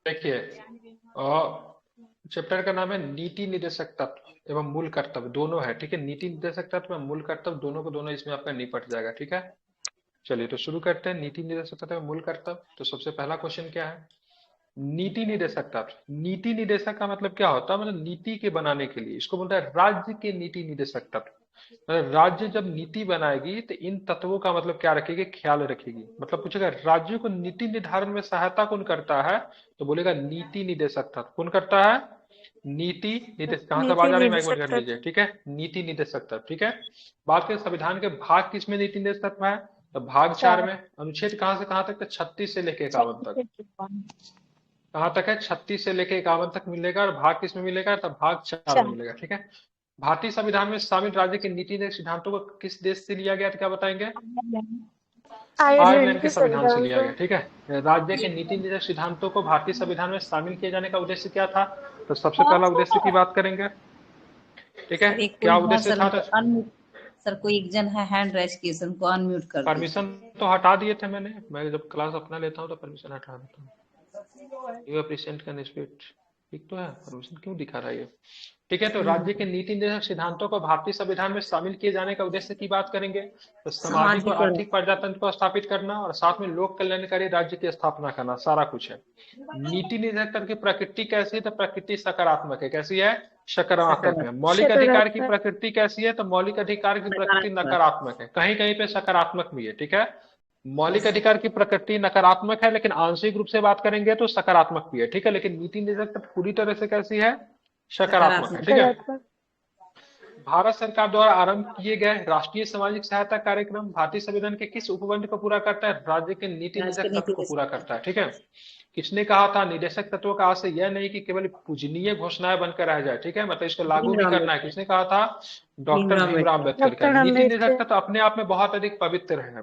देखिए, चैप्टर का नाम है नीति निर्देशक तत्व एवं मूल कर्तव्य, दोनों है। ठीक है, नीति निर्देशक तत्व एवं मूल कर्तव्य दोनों को दोनों इसमें आपका निपट जाएगा। ठीक है, चलिए तो शुरू करते हैं। नीति निर्देशक तत्व एवं मूल कर्तव्य। तो सबसे पहला क्वेश्चन क्या है? नीति निर्देशक तत्व। नीति निर्देशक का मतलब क्या होता है? मतलब नीति के बनाने के लिए, इसको बोलता है राज्य के नीति निर्देशक तत्व। मतलब राज्य जब नीति बनाएगी तो इन तत्वों का मतलब क्या रखेगी, ख्याल रखेगी। मतलब पूछेगा राज्यों को नीति निर्धारण में सहायता कौन करता है, तो बोलेगा नीति निर्देशक तत्व। कौन करता है? नीति निर्देशक। कहां से नीति आवाज आ रही है, माइक बंद निर्देशक कर लीजिए। तत्व। ठीक है, नीति निर्देशक तत्व। ठीक है, बात करें संविधान के भाग किसमें नीति निर्देशक तत्व है, तो भाग 4 चार। में। अनुच्छेद कहां से कहां तक, तो 36 से लेकर 51 तक। छत्तीस से कहाँ तक है? 36 से लेके 51 तक मिलेगा। और भाग किस में मिलेगा, तब भाग 4 में चार। मिलेगा। ठीक है, भारतीय संविधान में शामिल राज्य के नीति निर्देशक सिद्धांतों को किस देश से लिया गया था, क्या बताएंगे? आयरलैंड आयरलैंड के के संविधान से संविधान लिया को। गया। ठीक है, राज्य के नीति निर्देशक सिद्धांतों को भारतीय संविधान में शामिल किए जाने का उद्देश्य क्या था? तो सबसे पहला उद्देश्य की बात करेंगे। ठीक है, सर एक क्या कोई है उद्देश्य सर, था? उनको अनम्यूट। सर कोई एक जन है हैंड राइज किए, सर उनको अनम्यूट कर परमिशन दीजिए। तो हटा दिए थे मैंने। मैं जब क्लास अपना लेता हूँ तो परमिशन हटा देता हूँ। You present can speak. ठीक तो है, परमिशन क्यों दिखा रहा है ये? ठीक है, तो राज्य के नीति निर्देशक सिद्धांतों को भारतीय संविधान में शामिल किए जाने का उद्देश्य की बात करेंगे। तो सामाजिक और सामाजिक। आर्थिक प्रजातंत्र को स्थापित करना और साथ में लोक कल्याणकारी राज्य की स्थापना करना, सारा कुछ है। नीति निर्देशक तत्व की प्रकृति कैसी है, तो प्रकृति सकारात्मक है। कैसी है? सकारात्मक है। सकारात्मक। मौलिक अधिकार की सकारात्मक। प्रकृति कैसी है, तो मौलिक अधिकार की प्रकृति नकारात्मक। नकारात्मक है। कहीं कहीं पे सकारात्मक भी है। ठीक है, मौलिक अधिकार की प्रकृति नकारात्मक है, लेकिन आंशिक रूप से बात करेंगे तो सकारात्मक भी है। ठीक है, लेकिन नीति निर्देशक तत्व पूरी तरह से कैसी है? सकारात्मक है। सकारात्मक। ठीक है, सकारात्मक। भारत सरकार द्वारा आरंभ किए गए राष्ट्रीय सामाजिक सहायता कार्यक्रम भारतीय संविधान के किस उपबंध को पूरा करता है? राज्य के नीति राज्य के निर्देशक तत्व नीति को के पूरा साथ। करता है। ठीक है, किसने कहा था निदेशक तत्वों का आशय यह नहीं कि केवल पूजनीय घोषणाएं बनकर रह जाए। ठीक है, मतलब इसको लागू भी भीमराव करना है। अम्बेडकर। किसने कहा था? डॉक्टर भीमराव भीमराव अम्बेडकर। अम्बेडकर का। डॉक्टर नीति निर्देशक अम्बेडकर। तत्व अपने आप में बहुत अधिक पवित्र है,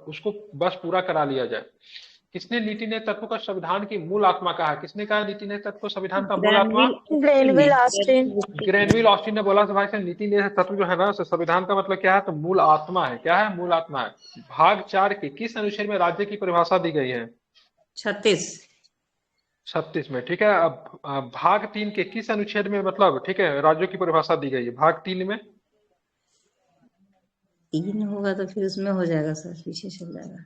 उसको बस पूरा करा लिया जाए। किसने नीति निर्देशक तत्व को संविधान की मूल आत्मा कहा? किसने कहा नीति निर्देशक तत्व को संविधान का मूल आत्मा? ग्रैनविल ऑस्टिन ने। Granville Austin. ग्रेनविल ऑस्टिन ने बोला था भाई साहब नीति निर्देशक तत्व जो है ना, संविधान का मतलब क्या है, तो मूल आत्मा है। क्या है? मूल आत्मा है। भाग 4 के किस अनुच्छेद में राज्य की परिभाषा दी गई है? 36। 36 में। ठीक है, अब भाग 3 के किस अनुच्छेद में मतलब, ठीक है, राज्यों की परिभाषा दी गई है भाग 3 में? 3 होगा तो फिर उसमें हो जाएगा सर, पीछे चल जाएगा।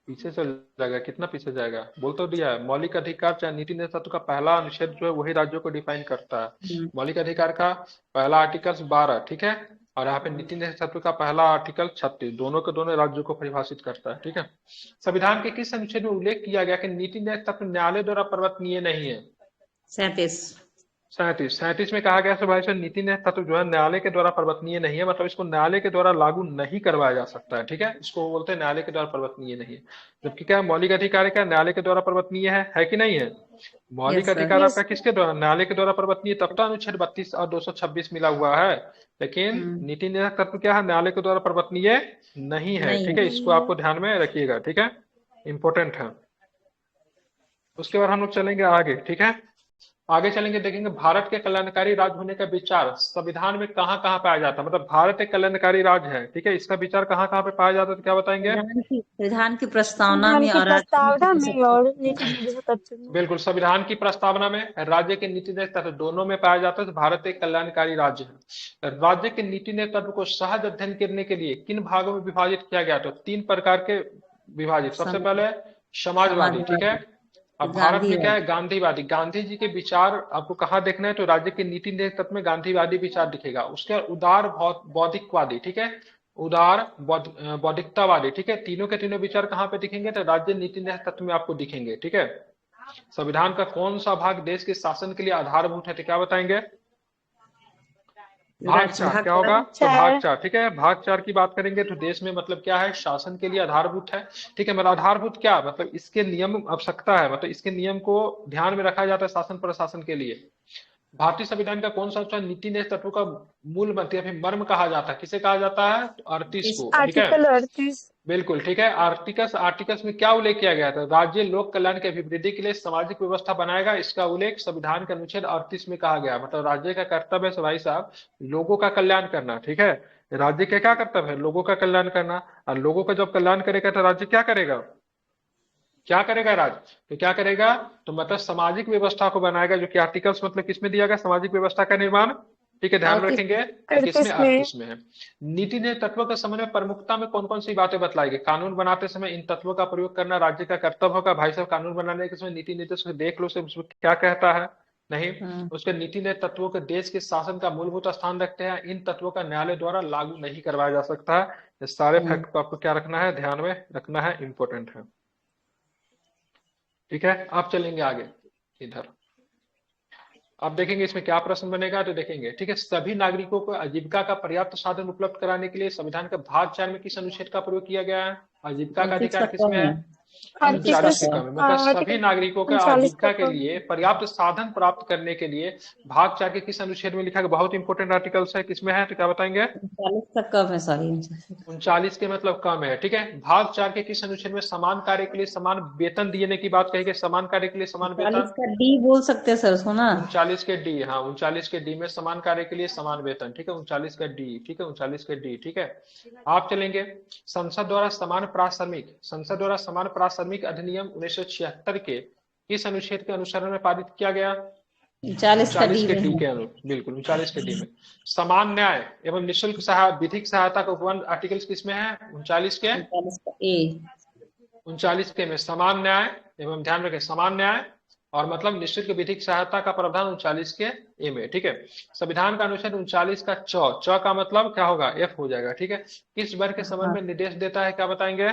पीछे चल जाएगा? कितना पीछे जाएगा? बोल तो दिया है, मौलिक अधिकार चाहे नीति निर्देशक तत्व का पहला अनुच्छेद जो है वही राज्यों को डिफाइन करता है। मौलिक अधिकार का पहला आर्टिकल 12। ठीक है, और यहाँ पे नीति निर्देशक तत्व का पहला आर्टिकल 36, दोनों के दोनों राज्यों को परिभाषित करता है। ठीक है, संविधान के किस अनुच्छेद में उल्लेख किया गया कि नीति निर्देशक तत्व न्यायालय द्वारा परिवर्तनीय नहीं है? 37। 37 में कहा गया है भाई साहब नीति निर्देशक तत्व जो है न्यायालय के द्वारा परिवर्तनीय नहीं है, मतलब इसको न्यायालय के द्वारा लागू नहीं करवाया जा सकता है। ठीक है, इसको बोलते हैं न्यायालय के द्वारा परिवर्तनीय नहीं है। जबकि क्या है, मौलिक अधिकार क्या न्यायालय के द्वारा परिवर्तनीय है कि नहीं है? मौलिक यस सर। अधिकार यस। आपका किसके द्वारा? न्यायालय के द्वारा परिवर्तनीय, तब तो अनुच्छेद 32 और 226 मिला हुआ है। लेकिन नीति निर्देशक तत्व क्या है, न्यायालय के द्वारा परिवर्तनीय नहीं है। नहीं ठीक है। है, इसको आपको ध्यान में रखिएगा। ठीक है, इंपॉर्टेंट है। उसके बाद हम लोग चलेंगे आगे। ठीक है, आगे चलेंगे, देखेंगे भारत के कल्याणकारी राज्य होने का विचार संविधान में कहाँ कहाँ पाया जाता है। मतलब भारत एक कल्याणकारी राज्य है। ठीक है, इसका विचार कहाँ कहाँ पे पाया जाता है, तो क्या बताएंगे? संविधान की प्रस्तावना संविधान में की और राज्य नीति प्रस्तावना के में सबसे। और नीति निर्देशक तत्व में। बिल्कुल, संविधान की प्रस्तावना में, राज्य के नीति निर्देशक तत्व दोनों में पाया जाता है। तो भारत एक कल्याणकारी राज्य है। राज्य के नीति निर्देशक तत्व को सहज अध्ययन करने के लिए किन भागों में विभाजित किया गया? तो 3 प्रकार के विभाजित। सबसे पहले समाजवादी। ठीक है, समाजवादी। अब भारत में क्या गांधीवादी। है, गांधीवादी। गांधी जी के विचार आपको कहाँ देखना है, तो राज्य के नीति निर्देशक तत्व में गांधीवादी विचार दिखेगा। उसके बाद उदार बौद्धिकवादी। ठीक है, उदार बौद्धिकतावादी। ठीक है, तीनों के तीनों विचार कहाँ पे दिखेंगे, तो राज्य नीति निर्देशक तत्व में आपको दिखेंगे। ठीक है, संविधान का कौन सा भाग देश के शासन के लिए आधारभूत है, तो क्या बताएंगे? भाग 4 भाग क्या होगा, चार। तो भाग चार। 4। ठीक है, भाग 4 की बात करेंगे तो देश में मतलब क्या है, शासन के लिए आधारभूत है। ठीक है, मतलब आधारभूत क्या मतलब, इसके नियम आवश्यकता है, मतलब इसके नियम को ध्यान में रखा जाता है शासन प्रशासन के लिए। भारतीय संविधान का कौन सा नीति निर्देशक तत्व का मूल मंत्र या फिर मर्म कहा जाता है? किसे कहा जाता है? 38 इस। को। ठीक है, आर्टिकल 38। बिल्कुल ठीक है। आर्टिकल्स आर्टिकल्स में क्या उल्लेख किया गया था? राज्य लोक कल्याण के अभिवृद्धि के लिए सामाजिक व्यवस्था बनाएगा, इसका उल्लेख संविधान के अनुच्छेद 38 में कहा गया। मतलब राज्य का कर्तव्य है भाई साहब लोगों का कल्याण करना। ठीक है, राज्य का क्या कर्तव्य है? लोगों का कल्याण करना। और लोगों का जब कल्याण करेगा तो राज्य क्या करेगा? क्या करेगा राज? तो क्या करेगा? तो मतलब सामाजिक व्यवस्था को बनाएगा, जो कि आर्टिकल्स मतलब किसमें दिया गया, सामाजिक व्यवस्था का निर्माण। ठीक है, ध्यान में 38 रखेंगे। किसमें? 38 में। 38 में है। नीति ने तत्वों के समन्वय प्रमुखता में कौन कौन सी बातें बतलाई गई? कानून बनाते समय इन तत्वों का प्रयोग करना राज्य का कर्तव्य होगा। भाई साहब, कानून बनाने के समय नीति निर्देश को देख लो, से उसमें क्या कहता है? नहीं। हम्म उसके नीति ने तत्वों के देश के शासन का मूलभूत स्थान रखते हैं। इन तत्वों का न्यायालय द्वारा लागू नहीं करवाया जा सकता है। ये सारे हम्म फैक्ट को आपको क्या रखना है, ध्यान में रखना है, इंपॉर्टेंट है। ठीक है, अब चलेंगे आगे इधर। अब देखेंगे इसमें क्या प्रश्न बनेगा, तो देखेंगे। ठीक है, सभी नागरिकों को आजीविका का पर्याप्त साधन उपलब्ध कराने के लिए संविधान के भाग 4 में किस अनुच्छेद का प्रयोग किया गया है? आजीविका का 29 का अधिकार किसमें कम है? है। 29 का 39 39 के कम। क्रम में, मतलब सभी आर्टिकल नागरिकों के 39 का आजीविका के कम। लिए पर्याप्त साधन प्राप्त करने के लिए भाग 4 के किस अनुच्छेद में लिखा गया? बहुत इंपॉर्टेंट आर्टिकल्स है, किसमें है, तो क्या बताएंगे? 39 का कम है, सॉरी। 39 के मतलब कम है। ठीक है, भाग 4 के किस अनुच्छेद में समान कार्य के लिए समान वेतन देने की बात कही गई? समान कार्य के लिए समान 39 वेतन। का डी बोल सकते हैं सर उसको ना। 39 के डी, हाँ 39 के डी में समान कार्य के लिए समान वेतन। ठीक है, 39 का डी। ठीक है, 39 के डी। ठीक है, आप चलेंगे। संसद द्वारा समान प्राथमिक अधिनियम 1976 के किस अनुच्छेद के अनुसरण में पारित किया गया? 40 का 39 डी के में डी है। के अनुरूप, बिल्कुल 39 के डी में। समान न्याय एवं निःशुल्क विधिक सहायता का उपबंध आर्टिकल्स किसमें है? 39 के। 39 का ए। 39 के में समान न्याय एवं, ध्यान रखें, समान न्याय और मतलब निःशुल्क विधिक सहायता का प्रावधान 39 के ए में। ठीक है, संविधान का अनुच्छेद 39 का च का मतलब क्या होगा? एफ हो जाएगा। ठीक है, किस वर्ग के संबंध हाँ, में निर्देश देता है, क्या बताएंगे?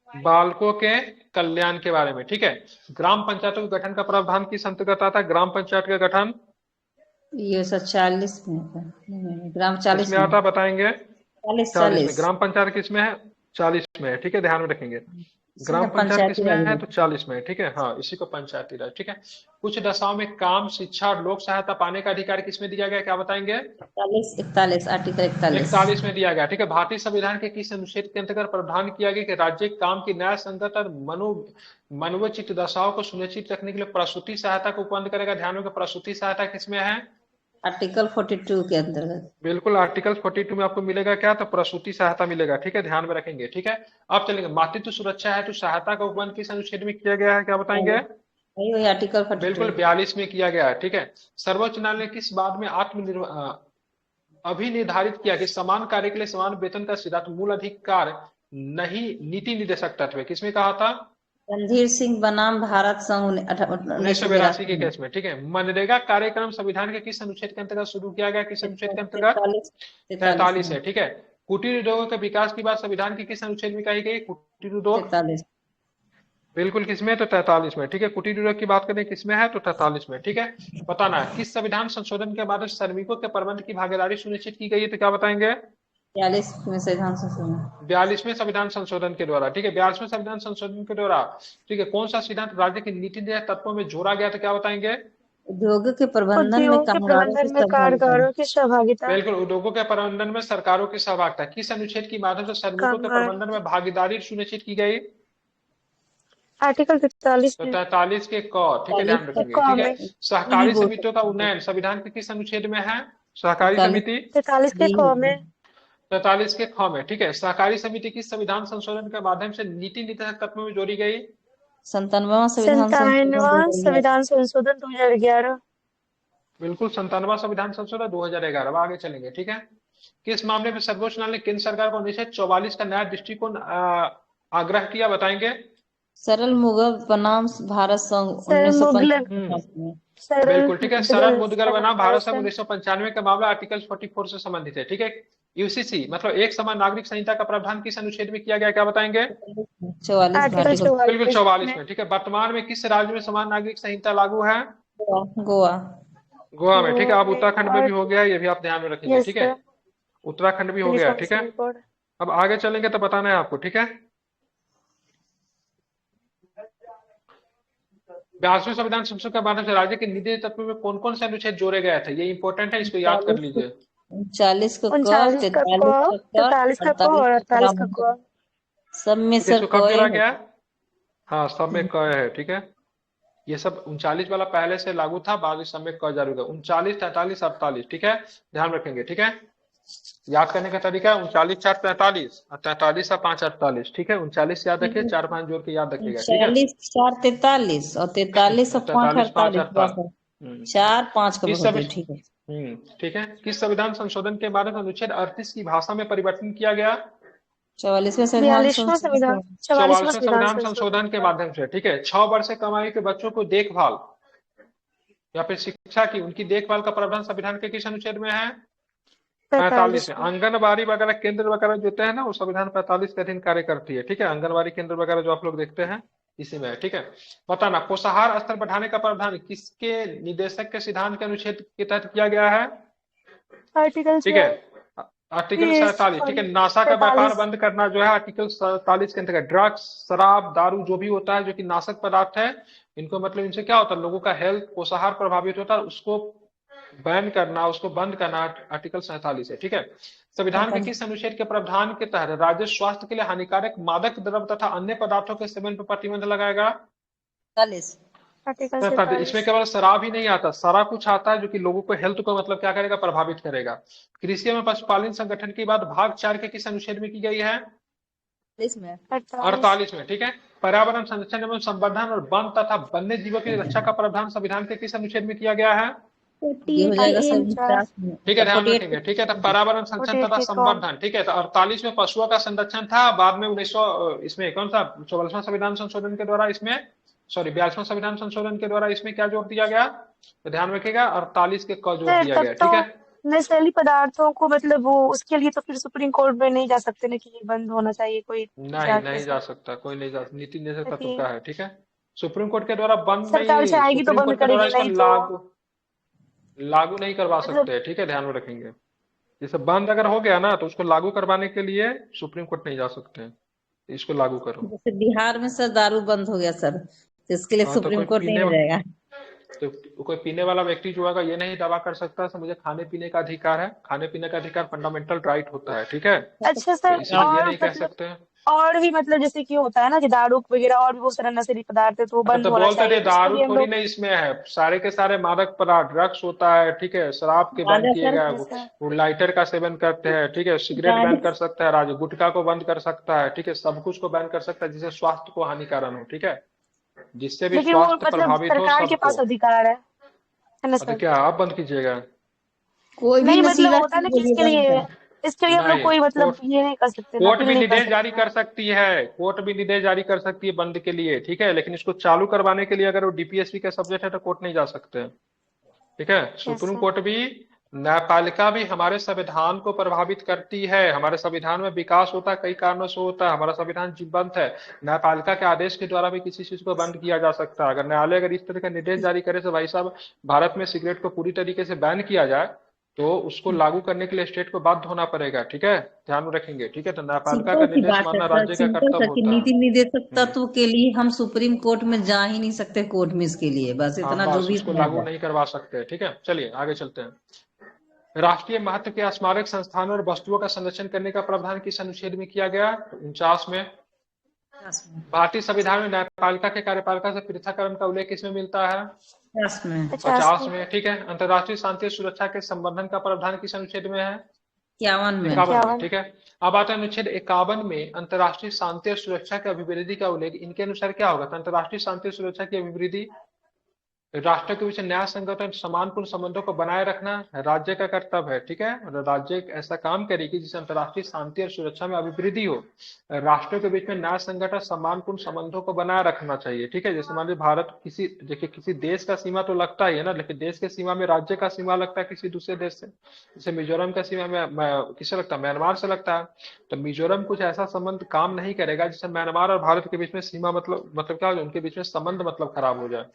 बालकों के कल्याण के बारे में। ठीक है, ग्राम पंचायतों के गठन का प्रावधान किस अंतर्गत आता है? ग्राम पंचायत का गठन ये सर 40 में है। नहीं, ग्राम 40 किसमें में। आता है बताएंगे? 40 40 में। 40। ग्राम पंचायत किसमें है? 40 में है। ठीक है, ध्यान में रखेंगे। इसी का ग्राम पंचायत पंचायती किसमें राज है? तो बोलते 40 में है। ठीक है, हाँ इसी को पंचायती राज। ठीक है, कुछ दशाओं में काम, शिक्षा और लोक सहायता पाने का अधिकार किसमें दिया गया, क्या बताएंगे? हैं। 41 41, आर्टिकल 41। 41 में दिया गया। ठीक है, भारतीय संविधान के किस अनुच्छेद के अंतर्गत प्रावधान किया गया कि राज्य काम की न्याय संगत और मनोचित दशाओं को सुनिश्चित रखने के लिए प्रसूति सहायता को उपबंध करेगा? ध्यान में, प्रसूति सहायता किसमें है? आर्टिकल 42 के अंतर्गत। बिल्कुल, आर्टिकल 42 में आपको मिलेगा क्या? तो प्रसूति सहायता मिलेगा। ठीक है, ध्यान में रखेंगे। ठीक है, अब चलेंगे। मातृत्व सुरक्षा है तो सहायता का उपबंध किस अनुच्छेद में किया गया है, क्या बताएंगे? वही वही आर्टिकल 42। बिल्कुल, 42 में किया गया है। ठीक है, सर्वोच्च न्यायालय ने किस बात में अभिनिर्धारित किया कि समान कार्य के लिए समान वेतन का सिद्धांत मूल अधिकार नहीं नीति निर्देशक तत्व है? किसमें कहा था? रणधीर सिंह बनाम भारत संघ 1982 के 1982 में। केस में। ठीक है, मनरेगा कार्यक्रम संविधान के किस अनुच्छेद के अंतर्गत शुरू किया गया? किस अनुच्छेद के अंतर्गत? 43 43 43 में। है। ठीक है, कुटीर उद्योगों के विकास की बात संविधान के किस अनुच्छेद में कही गई? कुटीर उद्योग। 43। बिल्कुल, किसमें? तो 43 में। ठीक है, कुटीर उद्योग की बात करें किसमें है? तो 43 में। ठीक है, बताना है किस संविधान संशोधन के बाद श्रमिकों के प्रबंध की भागीदारी सुनिश्चित की गई है, तो क्या बताएंगे? 43 में संविधान संशोधन। 42वें संविधान संशोधन के द्वारा। ठीक है, 42वें संविधान संशोधन के द्वारा। ठीक है, कौन सा सिद्धांत राज्य की नीति तत्वों में जोड़ा गया, तो क्या बताएंगे? उद्योगों के प्रबंधन में उद्योग के कामगारों की प्रबंधन में सहभागिता। कामगारों की सहभागिता। बिल्कुल, उद्योगों के प्रबंधन में सरकारों की सहभागिता किस अनुच्छेद की माध्यम से श्रमिकों के कामगार प्रबंधन में भागीदारी सुनिश्चित की गई? आर्टिकल 43 तो में। 43 के क। ठीक है, 40 ध्यान का रखेंगे। क ठीक है, में। ई भी सहकारी बोल समितियों का सकते हैं। उन्नयन संविधान के किस अनुच्छेद में है? सहकारी 41 समिति। 43 के डी। क में। 43 के ख में। ठीक है, सहकारी समिति किस संविधान संशोधन के माध्यम से नीति निर्देशक तत्वों में जोड़ी गई? 97वां संविधान संशोधन 97वां 2011। संविधान संशोधन 2011। बिल्कुल, 97वां संविधान संशोधन 2011। आगे चलेंगे। ठीक है, किस मामले में सर्वोच्च न्यायालय ने केंद्र सरकार को अनुच्छेद 44 का न्याय दृष्टिकोण आग्रह किया, बताएंगे? सरल मुगल बनाम भारत संघ सर मुगल 1995 में। सरल बिल्कुल। ठीक है, शरद मुद्गल मुद्गल बनाम बनाम भारत भारत संघ संघ। 1995 का मामला आर्टिकल 44 से संबंधित है। ठीक है, यूसीसी मतलब एक समान नागरिक संहिता का प्रावधान किस अनुच्छेद में किया गया, क्या बताएंगे? 44 में आर्टिकल आर्टिकल। बिल्कुल, 44 44 में। में। ठीक है, वर्तमान में किस राज्य में समान नागरिक संहिता लागू है? गोवा। गोवा में। ठीक है, गोवा अब में। उत्तराखंड में और भी हो गया है, ये भी आप ध्यान में रखेंगे। यस ठीक है, सर। उत्तराखंड भी हो गया है। ठीक है, यूनिफॉर्म कोड। अब आगे चलेंगे तो बताना है आपको। ठीक है, 42वें संविधान संशोधन के माध्यम से राज्य के निधि तत्व में कौन कौन से अनुच्छेद जोड़े गए थे? ये इंपॉर्टेंट है, इसको याद कर 39 लीजिए। 39 का क, 39 का 43 क, का क, 43 का क 48 और का 48 का ग्राम। क। सब में ठीक है, सर इसको क कब जोड़ा है। गया? हाँ, सब में क है। ठीक है, ये सब 39 वाला पहले से लागू था, बाद में सब में क जारी होगा। 39, 43, 48। ठीक है, ध्यान रखेंगे। ठीक है, याद करने का तरीका है 39 4 45 और 43 और 5 48, ठीक है। 39 याद रखिए, 4 5 जोड़ के याद रखिएगा, ठीक है। 39 4 43 और 43 और 5 43 5 48 बस 48। हम्म 4 5 का किस बहुत सब है, ठीक है। ठीक है। किस संविधान संशोधन के बाद अनुच्छेद 38 की भाषा में परिवर्तन किया गया? 44वें संविधान 42वां संविधान, संशोधन। 44वां 44वें संविधान संविधान संशोधन संशोधन के का। माध्यम से, ठीक है। 6 वर्ष से कम आयु के बच्चों को देखभाल या फिर शिक्षा की उनकी देखभाल का प्रावधान संविधान के किस अनुच्छेद में है? 45 में। 45वां। आंगनबाड़ी वगैरह केंद्र वगैरह जो होते हैं ना, वो संविधान 45 के अधीन कार्य करती है, ठीक है। आंगनबाड़ी केंद्र वगैरह जो आप लोग देखते हैं, इसी में है, ठीक है। बताना, पोषाहार स्तर बढ़ाने का प्रावधान किसके निदेशक के सिद्धांत के अनुच्छेद के तहत किया गया है? आर्टिकल ठीक है, आर्टिकल 47, ठीक है। सॉरी नाशा का व्यापार 43। बंद करना जो है आर्टिकल 47 के अंतर्गत। ड्रग्स, शराब, दारू जो भी होता है जो कि नाशक पदार्थ है, इनको मतलब इनसे क्या होता है, लोगों का हेल्थ, पोषाहार प्रभावित होता है, उसको बैन करना, उसको बंद करना आर्टिकल 47 है, ठीक है। संविधान के किस अनुच्छेद के प्रावधान के तहत राज्य स्वास्थ्य के लिए हानिकारक मादक द्रव्य तथा अन्य पदार्थों के सेवन पर प्रतिबंध लगाएगा? 47। आर्टिकल इसमें 47। केवल शराब ही नहीं आता, सारा कुछ आता है जो कि लोगों को हेल्थ को मतलब क्या करेगा, प्रभावित करेगा। कृषि एवं पशुपालन संगठन की बात भाग 4 के किस अनुच्छेद में की गई है? 48 में। 48। 48 में, ठीक है। पर्यावरण संरक्षण एवं संवर्धन और वन तथा वन्य जीवों की रक्षा का प्रावधान संविधान के किस अनुच्छेद में किया गया है? ये हो जाएगा 49 49 में, ठीक है, ध्यान 48 रखेंगे, ठीक है। तो पर्यावरण संरक्षण 48 तथा के कॉल। संवर्धन, ठीक है। तो 48 में पशुओं का संरक्षण था, बाद में 1900 इसमें कौन सा 44वां संविधान संशोधन के द्वारा इसमें, सॉरी 42वां संविधान संशोधन के द्वारा इसमें क्या जोड़ दिया गया? तो ध्यान रखिएगा, 48 के क जोड़ सर दिया तब गया, तो ठीक है। नशीली पदार्थों को मतलब वो उसके लिए तो फिर सुप्रीम कोर्ट में नहीं जा सकते ना कि ये बंद होना चाहिए, कोई नहीं, जाके नहीं जा ऐसा। सकता, कोई नहीं जा, नीति निदेशक तत्व ताकि का है, ठीक है। सुप्रीम कोर्ट के द्वारा बंद सरकार नहीं, चाहेगी तो सुप्रीम बंद कोर्ट के द्वारा करेगी, इसको नहीं तो लागू लागू नहीं करवा मतलब। सकते हैं, ठीक है, ध्यान में रखेंगे। जैसे बंद अगर हो गया ना, तो उसको लागू करवाने के लिए सुप्रीम कोर्ट नहीं जा सकते हैं, इसको लागू करो। जैसे बिहार में सर दारू बंद हो गया सर, तो इसके लिए हाँ, तो सुप्रीम कोई कोर्ट नहीं पीने ना जाएगा। तो कोई पीने वाला व्यक्ति जो होगा ये नहीं दावा कर सकता कि मुझे खाने पीने का अधिकार है। खाने पीने का अधिकार फंडामेंटल राइट होता है, ठीक है। अच्छा तो सर, इसलिए ये और नहीं कह मतलब सकते हैं। और भी मतलब जैसे कि होता है ना कि दारू वगैरह और भी बहुत सारा नशीली पदार्थ है तो वो अरे बंद तो होना बोलते थे चाहिए, उसके दारू लिए हम थोड़ी लोग। नहीं इसमें है, सारे के सारे मादक पदार्थ, ड्रग्स होता है, ठीक है। शराब के बैन गांजा किए सर, गए, जैसा। वो लाइटर का सेवन करते हैं, ठीक है। सिगरेट बैन गांजा कर सकता है राज्य, गुटखा को बंद कर सकता है, ठीक है। सब कुछ को बैन कर सकता है जिससे स्वास्थ्य को हानिकारक हो, ठीक है। जिससे भी लेकिन वो स्वास्थ्य मतलब प्रभावित हो सरकार के सबको। पास अधिकार है ना अरे सर। क्या आप बंद कीजिएगा? कोई भी नहीं मतलब नशीला होता है चीज ना कि बोलिए बंद है। इसके लिए हम लोग नहीं, कोई मतलब कोर्ट ये नहीं कर सकते ना, कोर्ट अपील भी नहीं कर निर्देश जारी सकते कर ना। सकती है, कोर्ट भी निर्देश जारी कर सकती है बंद के लिए, ठीक है। लेकिन इसको चालू करवाने के लिए अगर वो डीपीएसपी का सब्जेक्ट है तो कोर्ट नहीं जा सकते, ठीक है। सुप्रीम ऐसा। कोर्ट भी, न्यायपालिका भी हमारे संविधान को प्रभावित करती है। हमारे संविधान में विकास होता है, कई कारणों से होता है, हमारा संविधान जीवंत है। न्यायपालिका के आदेश के द्वारा भी किसी चीज को बंद किया जा सकता है। अगर न्यायालय अगर इस तरह का निर्देश जारी करे तो भाई साहब, भारत में सिगरेट को पूरी तरीके से बैन किया जाए, तो उसको लागू करने के लिए स्टेट को बाध्य होना पड़ेगा, ठीक है। ध्यान में रखेंगे, ठीक है। तो न्यायपालिका सिंपल का सी निर्देश बात है मानना सर, राज्य का सिंपल सा कर्तव्य कि होता है। नीति निर्देशक हम्म तत्व के लिए हम सुप्रीम कोर्ट में जा ही नहीं सकते, कोर्ट में इसके लिए बस हाँ, इतना जो बस भी उसको समझ लागू जाए। नहीं करवा सकते, ठीक है। चलिए आगे चलते हैं। राष्ट्रीय महत्व के स्मारक संस्थानों और वस्तुओं का संरक्षण करने का प्रावधान किस अनुच्छेद में किया गया? 49 में। 50 में। भारतीय संविधान में न्यायपालिका के कार्यपालिका से पृथककरण का उल्लेख किसमें मिलता है? 50 में। 50 50 में। में, ठीक है। अंतर्राष्ट्रीय शांति और सुरक्षा के संवर्धन का प्रावधान किस अनुच्छेद में है? 51 में। 51 में, 51। ठीक है। अब आता है अनुच्छेद 51 में, अंतर्राष्ट्रीय शांति और सुरक्षा की अभिवृद्धि का उल्लेख, इनके अनुसार क्या होगा? तो अंतर्राष्ट्रीय शांति और सुरक्षा की अभिवृद्धि, राष्ट्र के बीच न्याय संगत और सम्मानपूर्ण संबंधों को बनाए रखना राज्य का कर्तव्य है, ठीक है। और राज्य एक ऐसा काम करेगी जिससे अंतर्राष्ट्रीय शांति और सुरक्षा में अभिवृद्धि हो। राष्ट्रों के बीच में न्याय संगत और सम्मानपूर्ण संबंधों को बनाए रखना चाहिए, ठीक है। जैसे मान लीजिए भारत किसी, देखिए किसी देश का सीमा तो लगता ही है ना, लेकिन देश के सीमा में राज्य का सीमा लगता है किसी दूसरे देश से। जैसे मिजोरम का सीमा में किससे लगता है? म्यांमार से लगता है। तो मिजोरम कुछ ऐसा संबंध काम नहीं करेगा जिससे म्यांमार और भारत के बीच में सीमा मतलब क्या हो जाए, उनके बीच में संबंध मतलब खराब हो जाए।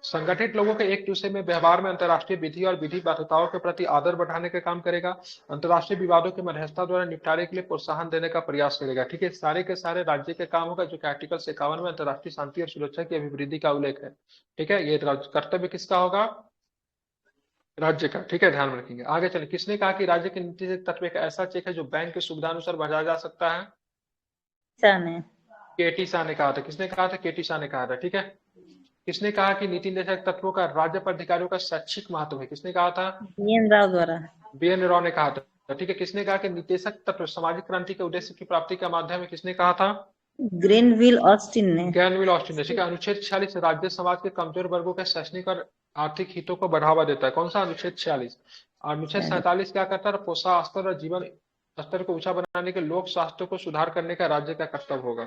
संगठित लोगों के एक दूसरे में व्यवहार में अंतर्राष्ट्रीय विधि और विधि बाध्यताओं के प्रति आदर बढ़ाने का काम करेगा। अंतर्राष्ट्रीय विवादों के मध्यस्थता द्वारा निपटारे के लिए प्रोत्साहन देने का प्रयास करेगा, ठीक है। सारे के सारे राज्य के काम होगा जो कि आर्टिकल 51 में अंतर्राष्ट्रीय शांति और सुरक्षा की अभिवृद्धि का उल्लेख है, ठीक है। ये कर्तव्य किसका होगा? राज्य का, ठीक है। ध्यान में रखेंगे। आगे चले, किसने कहा कि राज्य के नीति तत्व एक ऐसा चेक है जो बैंक के सुविधा अनुसार बढ़ाया जा सकता है? जाने। केटी शाह ने कहा था। किसने कहा था? केटी शाह ने कहा था, ठीक है। किसने कहा कि नीति निर्देशक तत्वों का राज्य पर अधिकारियों का शैक्षिक महत्व है? किसने कहा था? बीएन राव द्वारा। बी एन राव ने कहा था। तो ठीक है, किसने कहा कि निदेशक तत्व सामाजिक क्रांति के उद्देश्य की प्राप्ति का माध्यम है, किसने कहा था? ग्रेनविल ऑस्टिन ने। ग्रैनविल ऑस्टिन ने। ठीक है, अनुच्छेद 46 राज्य समाज के कमजोर वर्गों के शैक्षणिक और आर्थिक हितों को बढ़ावा देता है। कौन सा? अनुच्छेद 46। अनुच्छेद 47 क्या करता है? पोषण स्तर और जीवन स्तर को ऊंचा बनाने के लोक स्वास्थ्य को सुधार करने का राज्य का कर्तव्य होगा।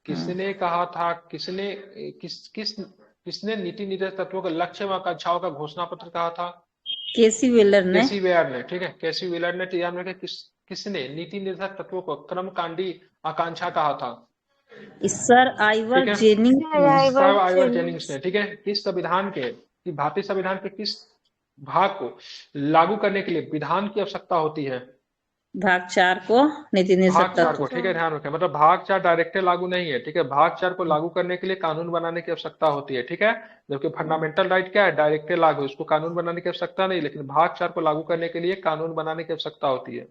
किसने कहा था? किसने नीति निर्देशक तत्वों के लक्ष्य व आकांक्षाओं का घोषणा पत्र कहा था? केसी वेलर ने। केसी वेयर ने। ठीक है, केसी वेलर ने। ध्यान रखें, किसने नीति निर्देशक तत्वों को क्रमकांडी आकांक्षा कहा था? सर आइवर ठीक है, जेनिंग्स ने। सर आइवर जेनिंग्स ने। ठीक है, किस संविधान के कि भारतीय संविधान के किस भाग को लागू करने के लिए विधान की आवश्यकता होती है? भाग 4 को नीति निर्देशक भाग 4 को। तत्व। ठीक है, ध्यान रखें, मतलब भाग 4 डायरेक्ट लागू नहीं है। ठीक है, भाग 4 को लागू करने के लिए कानून बनाने की आवश्यकता होती है। ठीक है, जबकि फंडामेंटल राइट क्या है? डायरेक्ट लागू, इसको कानून बनाने की आवश्यकता नहीं, लेकिन भाग 4 को लागू करने के लिए कानून बनाने की आवश्यकता होती है।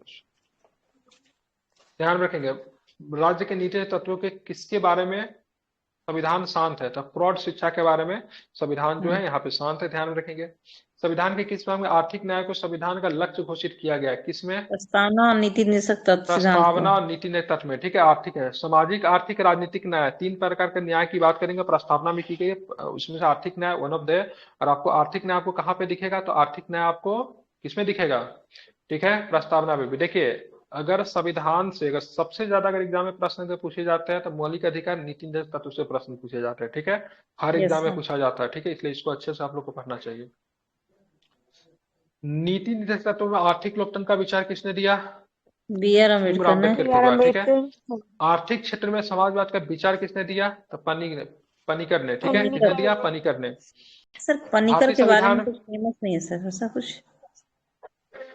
ध्यान रखेंगे, राज्य के नीति तत्वों के किसके बारे में संविधान शांत है? तो प्रौढ़ शिक्षा के बारे में संविधान जो है यहाँ पे शांत है। ध्यान रखेंगे, संविधान के किस भाग में आर्थिक न्याय को संविधान का लक्ष्य घोषित किया गया है? किसमें? प्रस्तावना और नीति निर्देशक तत्व सिद्धांत प्रस्तावना को। और नीति न्याय तत्व में। ठीक है, आर्थिक है, सामाजिक, आर्थिक, राजनीतिक न्याय, 3 प्रकार के न्याय की बात करेंगे। प्रस्तावना में की गई है, उसमें से आर्थिक न्याय वन ऑफ द। और आपको आर्थिक न्याय आपको कहाँ पे दिखेगा? तो आर्थिक न्याय आपको किसमें दिखेगा? ठीक है, प्रस्तावना में भी। देखिए, अगर संविधान से अगर सबसे ज्यादा अगर एग्जाम में प्रश्न अगर पूछे जाते हैं तो मौलिक अधिकार, नीति निर्देशक तत्व से प्रश्न पूछे जाते हैं। ठीक है, हर यस एग्जाम में सर। पूछा जाता है। ठीक है, इसलिए इसको अच्छे से आप लोग को पढ़ना चाहिए। नीति निर्देशक तत्व में आर्थिक लोकतंत्र का विचार किसने दिया? बी आर भीमराव अम्बेडकर ने। अम्बेडकर के यार द्वारा। ठीक है, अम्बेडकर। आर्थिक क्षेत्र में समाजवाद का विचार किसने दिया? तो पनिकर ने। ठीक है, किसने पनिकर। दिया? पनिकर ने। सर पनिकर भारतीय के बारे में संविधान। कुछ फेमस नहीं है सर, ऐसा कुछ।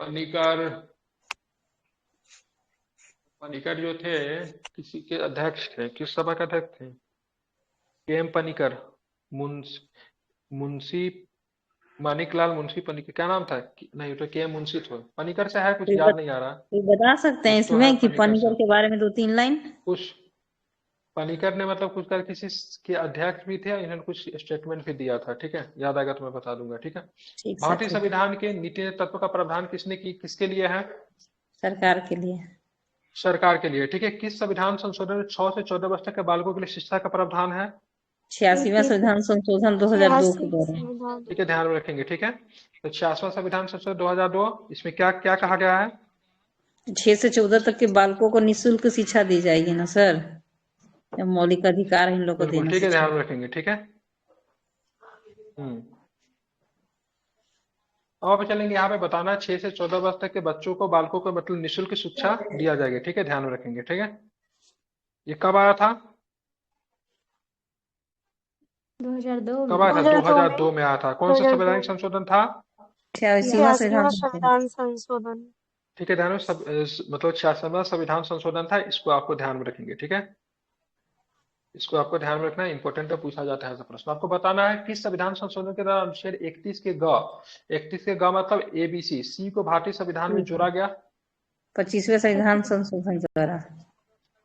पनिकर पनिकर जो थे किसी के अध्यक्ष थे, किस सभा के अध्यक्ष थे? के एम पनिकर। मुंशी मानिकलाल मुंशी पनिकर, क्या नाम था? नहीं, तो के एम मुंशी थे। पनिकर से है कुछ, कोई याद नहीं आ रहा। कोई बता सकते हैं कुछ तो है इसमें कि पनिकर से। पनिकर के बारे में 2-3 लाइन। कुछ पनिकर ने मतलब कुछ कर किसी के अध्यक्ष भी थे, इन्होंने कुछ स्टेटमेंट भी दिया था। ठीक है, याद आएगा तो मैं बता दूंगा। ठीक है, ठीक सर, भारतीय ठीक। संविधान के नीति तत्व का प्रावधान किसके लिए है? सरकार के लिए। सरकार के लिए। ठीक है, किस संविधान संशोधन में 6 से 14 वर्ष तक के बालकों के लिए शिक्षा का प्रावधान है? 86वां संविधान संशोधन 2002 के 86 द्वारा। संविधान। ठीक है, ध्यान में रखेंगे। ठीक है, तो 66वां संविधान संशोधन 2002, इसमें क्या क्या कहा गया है? 6 से 14 तक के बालकों को निःशुल्क शिक्षा दी जाएगी ना सर? यह मौलिक अधिकार है इन लोगों को बिल्कुल, देना ठीक है, शिक्षा। ध्यान में रखेंगे। ठीक है, अब आप चलेंगे, यहाँ पे बताना 6 से 14 वर्ष तक के बच्चों को, बालकों को मतलब निःशुल्क शिक्षा दिया जाएगी। ठीक है, ध्यान में रखेंगे। ठीक है, ये कब आया था? 2002 कब में। आया था? 2002 में। 2002 में आया था। कौन सा 2002 संवैधानिक संशोधन था? 86वां संविधान 86वां संशोधन। संविधान संशोधन। ठीक है, ध्यान में मतलब 66वां संविधान संशोधन था, इसको आपको ध्यान में रखेंगे। ठीक है, इसको आपको ध्यान में रखना है, इंपॉर्टेंट है, पूछा जाता है ऐसा प्रश्न। आपको बताना है किस संविधान संशोधन के द्वारा अनुच्छेद 31 के ग, 31 के ग मतलब एबीसी सी को भारतीय संविधान में जोड़ा गया? 25वें संविधान संशोधन द्वारा।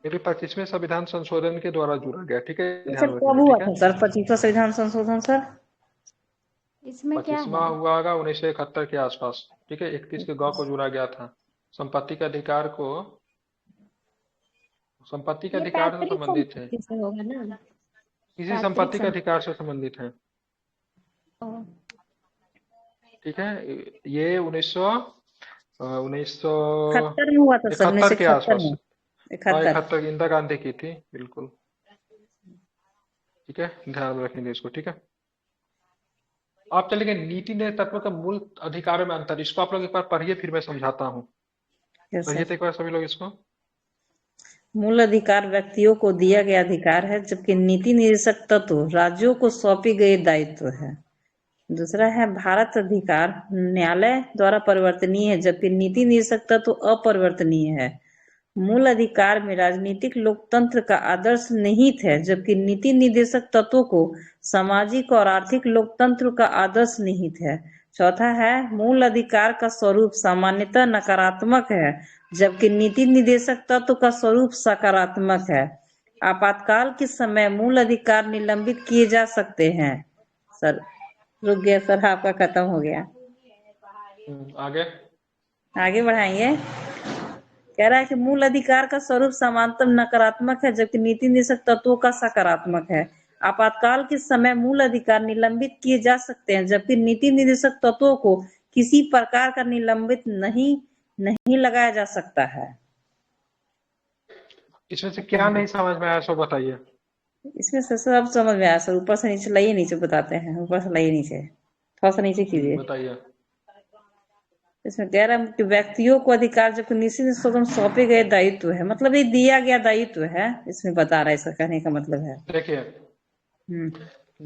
ये भी 25वें संविधान संशोधन के द्वारा जोड़ा गया। ठीक है, ये ध्यान सर में कब रखेंगे। हुआ ठीक है, था सर 25वां संविधान संशोधन सर? इसमें क्या है? 25वां हुआ होगा 1971 के आसपास। ठीक है, 31 के ग को जोड़ा गया था। संपत्ति के अधिकार को, संपत्ति के ये अधिकार से पैतृक संबंधित है, संपत्ति से होगा ना? किसी पैतृक संपत्ति के संपत्ति। अधिकार से संबंधित है। ठीक है, ये 71 में हुआ था सर, 1971 के 1971 आसपास। में। हाँ, 71। 71 इंदिरा गांधी की थी, बिल्कुल। ठीक है, ध्यान में रखेंगे इसको। ठीक है, आप चलेंगे नीति निर्देशक तत्व के मूल अधिकारों में अंतर, इसको आप लोग एक बार पढ़िए, फिर मैं समझाता हूँ। यस पढ़िए सर। तो एक बार सभी लोग इसको। मूल अधिकार व्यक्तियों को दिया गया अधिकार है, जबकि नीति निर्देशक तत्व राज्यों को सौंपी गई दायित्व है। दूसरा है भारत अधिकार न्यायालय द्वारा परिवर्तनीय है, जबकि नीति निर्देशक तत्व अपरिवर्तनीय है। मूल अधिकार में राजनीतिक लोकतंत्र का आदर्श निहित है, जबकि नीति निर्देशक तत्वों को सामाजिक और आर्थिक लोकतंत्र का आदर्श निहित है। चौथा है मूल अधिकार का स्वरूप सामान्यतः नकारात्मक है, जबकि नीति निर्देशक तत्व का स्वरूप सकारात्मक है। आपातकाल के समय मूल अधिकार निलंबित किए जा सकते हैं। सर रुक गया सर, आपका खत्म हो गया। आगे। आगे बढ़ाएंगे। कह रहा है कि मूल अधिकार का स्वरूप समानतम नकारात्मक है, जबकि नीति निषेध तत्वों का सकारात्मक है। आपातकाल के समय मूल अधिकार निलंबित किए जा सकते हैं, जबकि नीति निषेध तत्वों को किसी प्रकार का निलंबित नहीं लगाया जा सकता है। इसमें से क्या नहीं समझ में आया सो बताइए। इसमें से सब समझ में आया सर। ऊपर से नीचे लाइए, नीचे बताते हैं। ऊपर से लाइए नीचे, थोड़ा सा नीचे कीजिए। बताइए। इसमें कह रहा है कि व्यक्तियों को अधिकार जबकि निश्चित स्वतंत्र सौंपे गए दायित्व है, मतलब ये दिया गया दायित्व है, इसमें बता रहा है। इसका कहने का मतलब है। देखिए, हम्म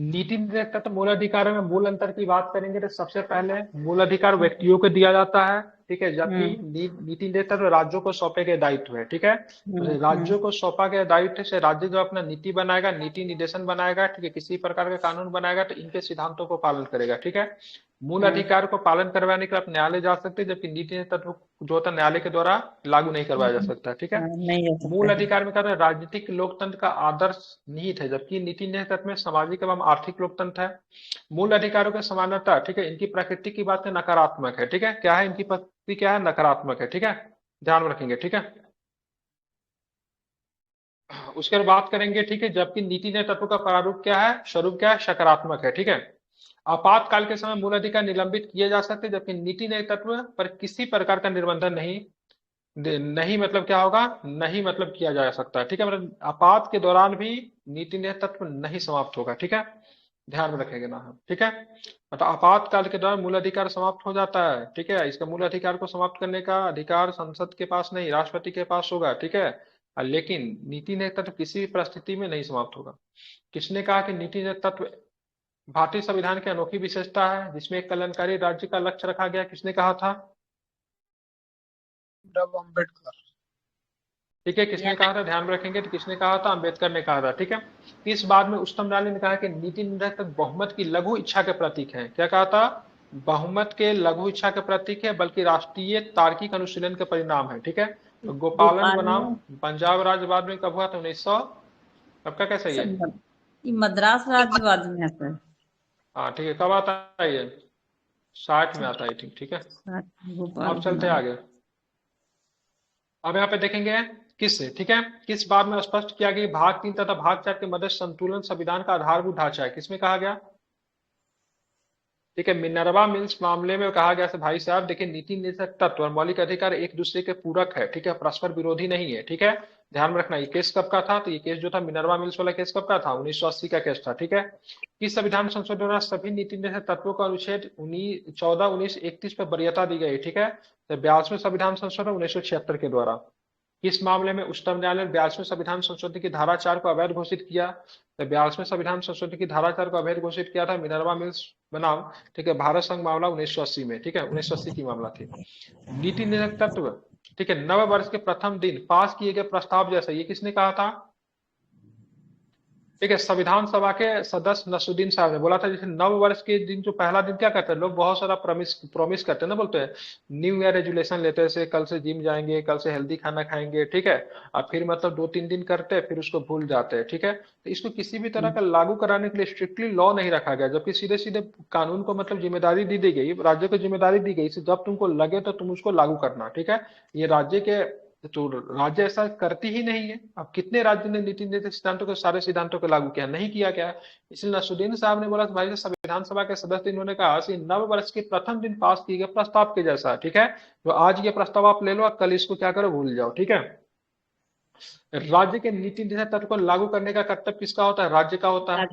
नीति निर्देशक तत्व मूल अधिकारों में मूल अंतर की बात करेंगे तो सबसे पहले मूल अधिकार व्यक्तियों को दिया जाता है, ठीक है, जबकि हम्म नीति निर्देशक तत्व राज्यों को सौंपे गए दायित्व है, ठीक है। तो राज्यों को सौंपा गया दायित्व से राज्य जो अपना नीति बनाएगा, नीति निर्देशन बनाएगा, ठीक है, किसी प्रकार का कानून बनाएगा तो इनके सिद्धांतों को पालन करेगा, ठीक है। मूल अधिकार को पालन करवाने के लिए आप न्यायालय जा सकते हैं, जबकि नीति तत्व जो होता है न्यायालय के द्वारा लागू नहीं करवाया जा सकता, ठीक है। नहीं जा सकते मूल हैं। अधिकार में कहते हैं राजनीतिक लोकतंत्र का आदर्श निहित है, जबकि नीति न्याय तत्व में सामाजिक एवं आर्थिक लोकतंत्र है। मूल अधिकारों की समानता, ठीक है, इनकी प्रकृति की बात है नकारात्मक है, ठीक है। क्या है इनकी प्रकृति, क्या है, नकारात्मक है, ठीक है, ध्यान में रखेंगे, ठीक है। उसके बाद बात करेंगे, ठीक है, जबकि नीति न्याय तत्व का प्रारूप क्या है, स्वरूप क्या है, सकारात्मक है, ठीक है। आपातकाल के समय मूल अधिकार निलंबित किए जा सकते हैं, जबकि नीति न्याय तत्व पर किसी प्रकार का निर्बंधन नहीं मतलब क्या होगा, नहीं मतलब किया जा सकता है, ठीक है। मतलब आपात के दौरान भी नीति न्याय तत्व नहीं समाप्त होगा, ठीक है, ध्यान में रखेंगे ना हम, ठीक है। मतलब आपातकाल के दौरान मूल अधिकार समाप्त हो जाता है, ठीक है। इसका मूल अधिकार को समाप्त करने का अधिकार संसद के पास नहीं, राष्ट्रपति के पास होगा, ठीक है। लेकिन नीति न्याय तत्व किसी भी परिस्थिति में नहीं समाप्त होगा। किसने कहा कि नीति न्याय तत्व भारतीय संविधान की अनोखी विशेषता है जिसमें एक कल्याणकारी राज्य का लक्ष्य रखा गया, किसने कहा था? डॉक्टर अम्बेडकर। ठीक है, किसने कहा था, ध्यान में रखेंगे तो किसने कहा था, अम्बेडकर ने कहा था, ठीक है। इस बात में उच्चतम न्यायालय ने कहा कि नीति निर्धारक बहुमत की लघु इच्छा के प्रतीक है। क्या कहा था? बहुमत के लघु इच्छा के प्रतीक है, बल्कि राष्ट्रीय तार्किक अनुशीलन के परिणाम है, ठीक है। तो गोपालन बनाम पंजाब राज्यवाद में कब हुआ था? 1900 कब का, कैसा ये मद्रास राज्यवाद में है सर। हाँ ठीक है, कब आता है ये? 60 में आता है, ठीक, ठीक है। अब चलते आगे। अब यहाँ पे देखेंगे किससे, ठीक है, किस बात में स्पष्ट किया गया भाग 3 तथा भाग 4 के मध्य संतुलन संविधान का आधारभूत ढांचा है, किसमें कहा गया? ठीक है, मिनर्वा मिल्स मामले में कहा गया से भाई साहब देखिए, नीति निर्देशक तत्व और मौलिक अधिकार एक दूसरे के पूरक है, ठीक है, परस्पर विरोधी नहीं है, ठीक है। ध्यान में रखना, ये केस कब का था? तो ये केस जो था मिनर्वा मिल्स वाला केस कब का था? 1980 का केस था, ठीक है। किस संविधान संशोधन द्वारा सभी नीति निर्देशक तत्वों का अनुच्छेद 14, 19, 31 पर वरीयता दी गई, ठीक है। तो 42वें संविधान संशोधन 1976 के द्वारा। किस मामले में उच्चतम न्यायालय ने 42वें संविधान संशोधन की धारा 4 को अवैध घोषित किया? तो 42वें संविधान संशोधन की धारा 4 को अवैध घोषित किया था मिनर्वा मिल्स बनाम, ठीक है, भारत संघ मामला 1980 में, ठीक है, 1980 की मामला थी। नीति निर्धारक तत्व, ठीक है, नव वर्ष के प्रथम दिन पास किए गए प्रस्ताव जैसा, ये किसने कहा था? ठीक है, संविधान सभा के सदस्य नसरुद्दीन साहब ने बोला था, जैसे नव वर्ष के दिन जो पहला दिन क्या करते हैं लोग, बहुत सारा प्रॉमिस करते हैं ना, बोलते हैं न्यू ईयर रेजुलेशन लेते हैं, कल से जिम जाएंगे, कल से हेल्दी खाना खाएंगे, ठीक है। और फिर मतलब 2-3 दिन करते हैं, फिर उसको भूल जाते हैं, ठीक है। तो इसको किसी भी तरह का लागू कराने के लिए स्ट्रिक्टली लॉ नहीं रखा गया, जबकि सीधे सीधे कानून को मतलब जिम्मेदारी दी गई, राज्य को जिम्मेदारी दी गई, जब तुमको लगे तो तुम उसको लागू करना, ठीक है। ये राज्य के, तो राज्य ऐसा करती ही नहीं है। अब कितने राज्य ने नीति निर्देशक सिद्धांतों को, सारे सिद्धांतों को लागू किया? नहीं किया गया। इसलिए नसरुद्दीन साहब ने बोला भाई संविधान सभा के सदस्य, इन्होंने कहा कि नव वर्ष के प्रथम दिन पास किए गए प्रस्ताव के जैसा, ठीक है। तो आज ये प्रस्ताव आप ले लो, कल इसको क्या करो, भूल जाओ, ठीक है। राज्य के नीति निर्देशक तत्व को लागू करने का कर्तव्य किसका होता है? राज्य का होता है।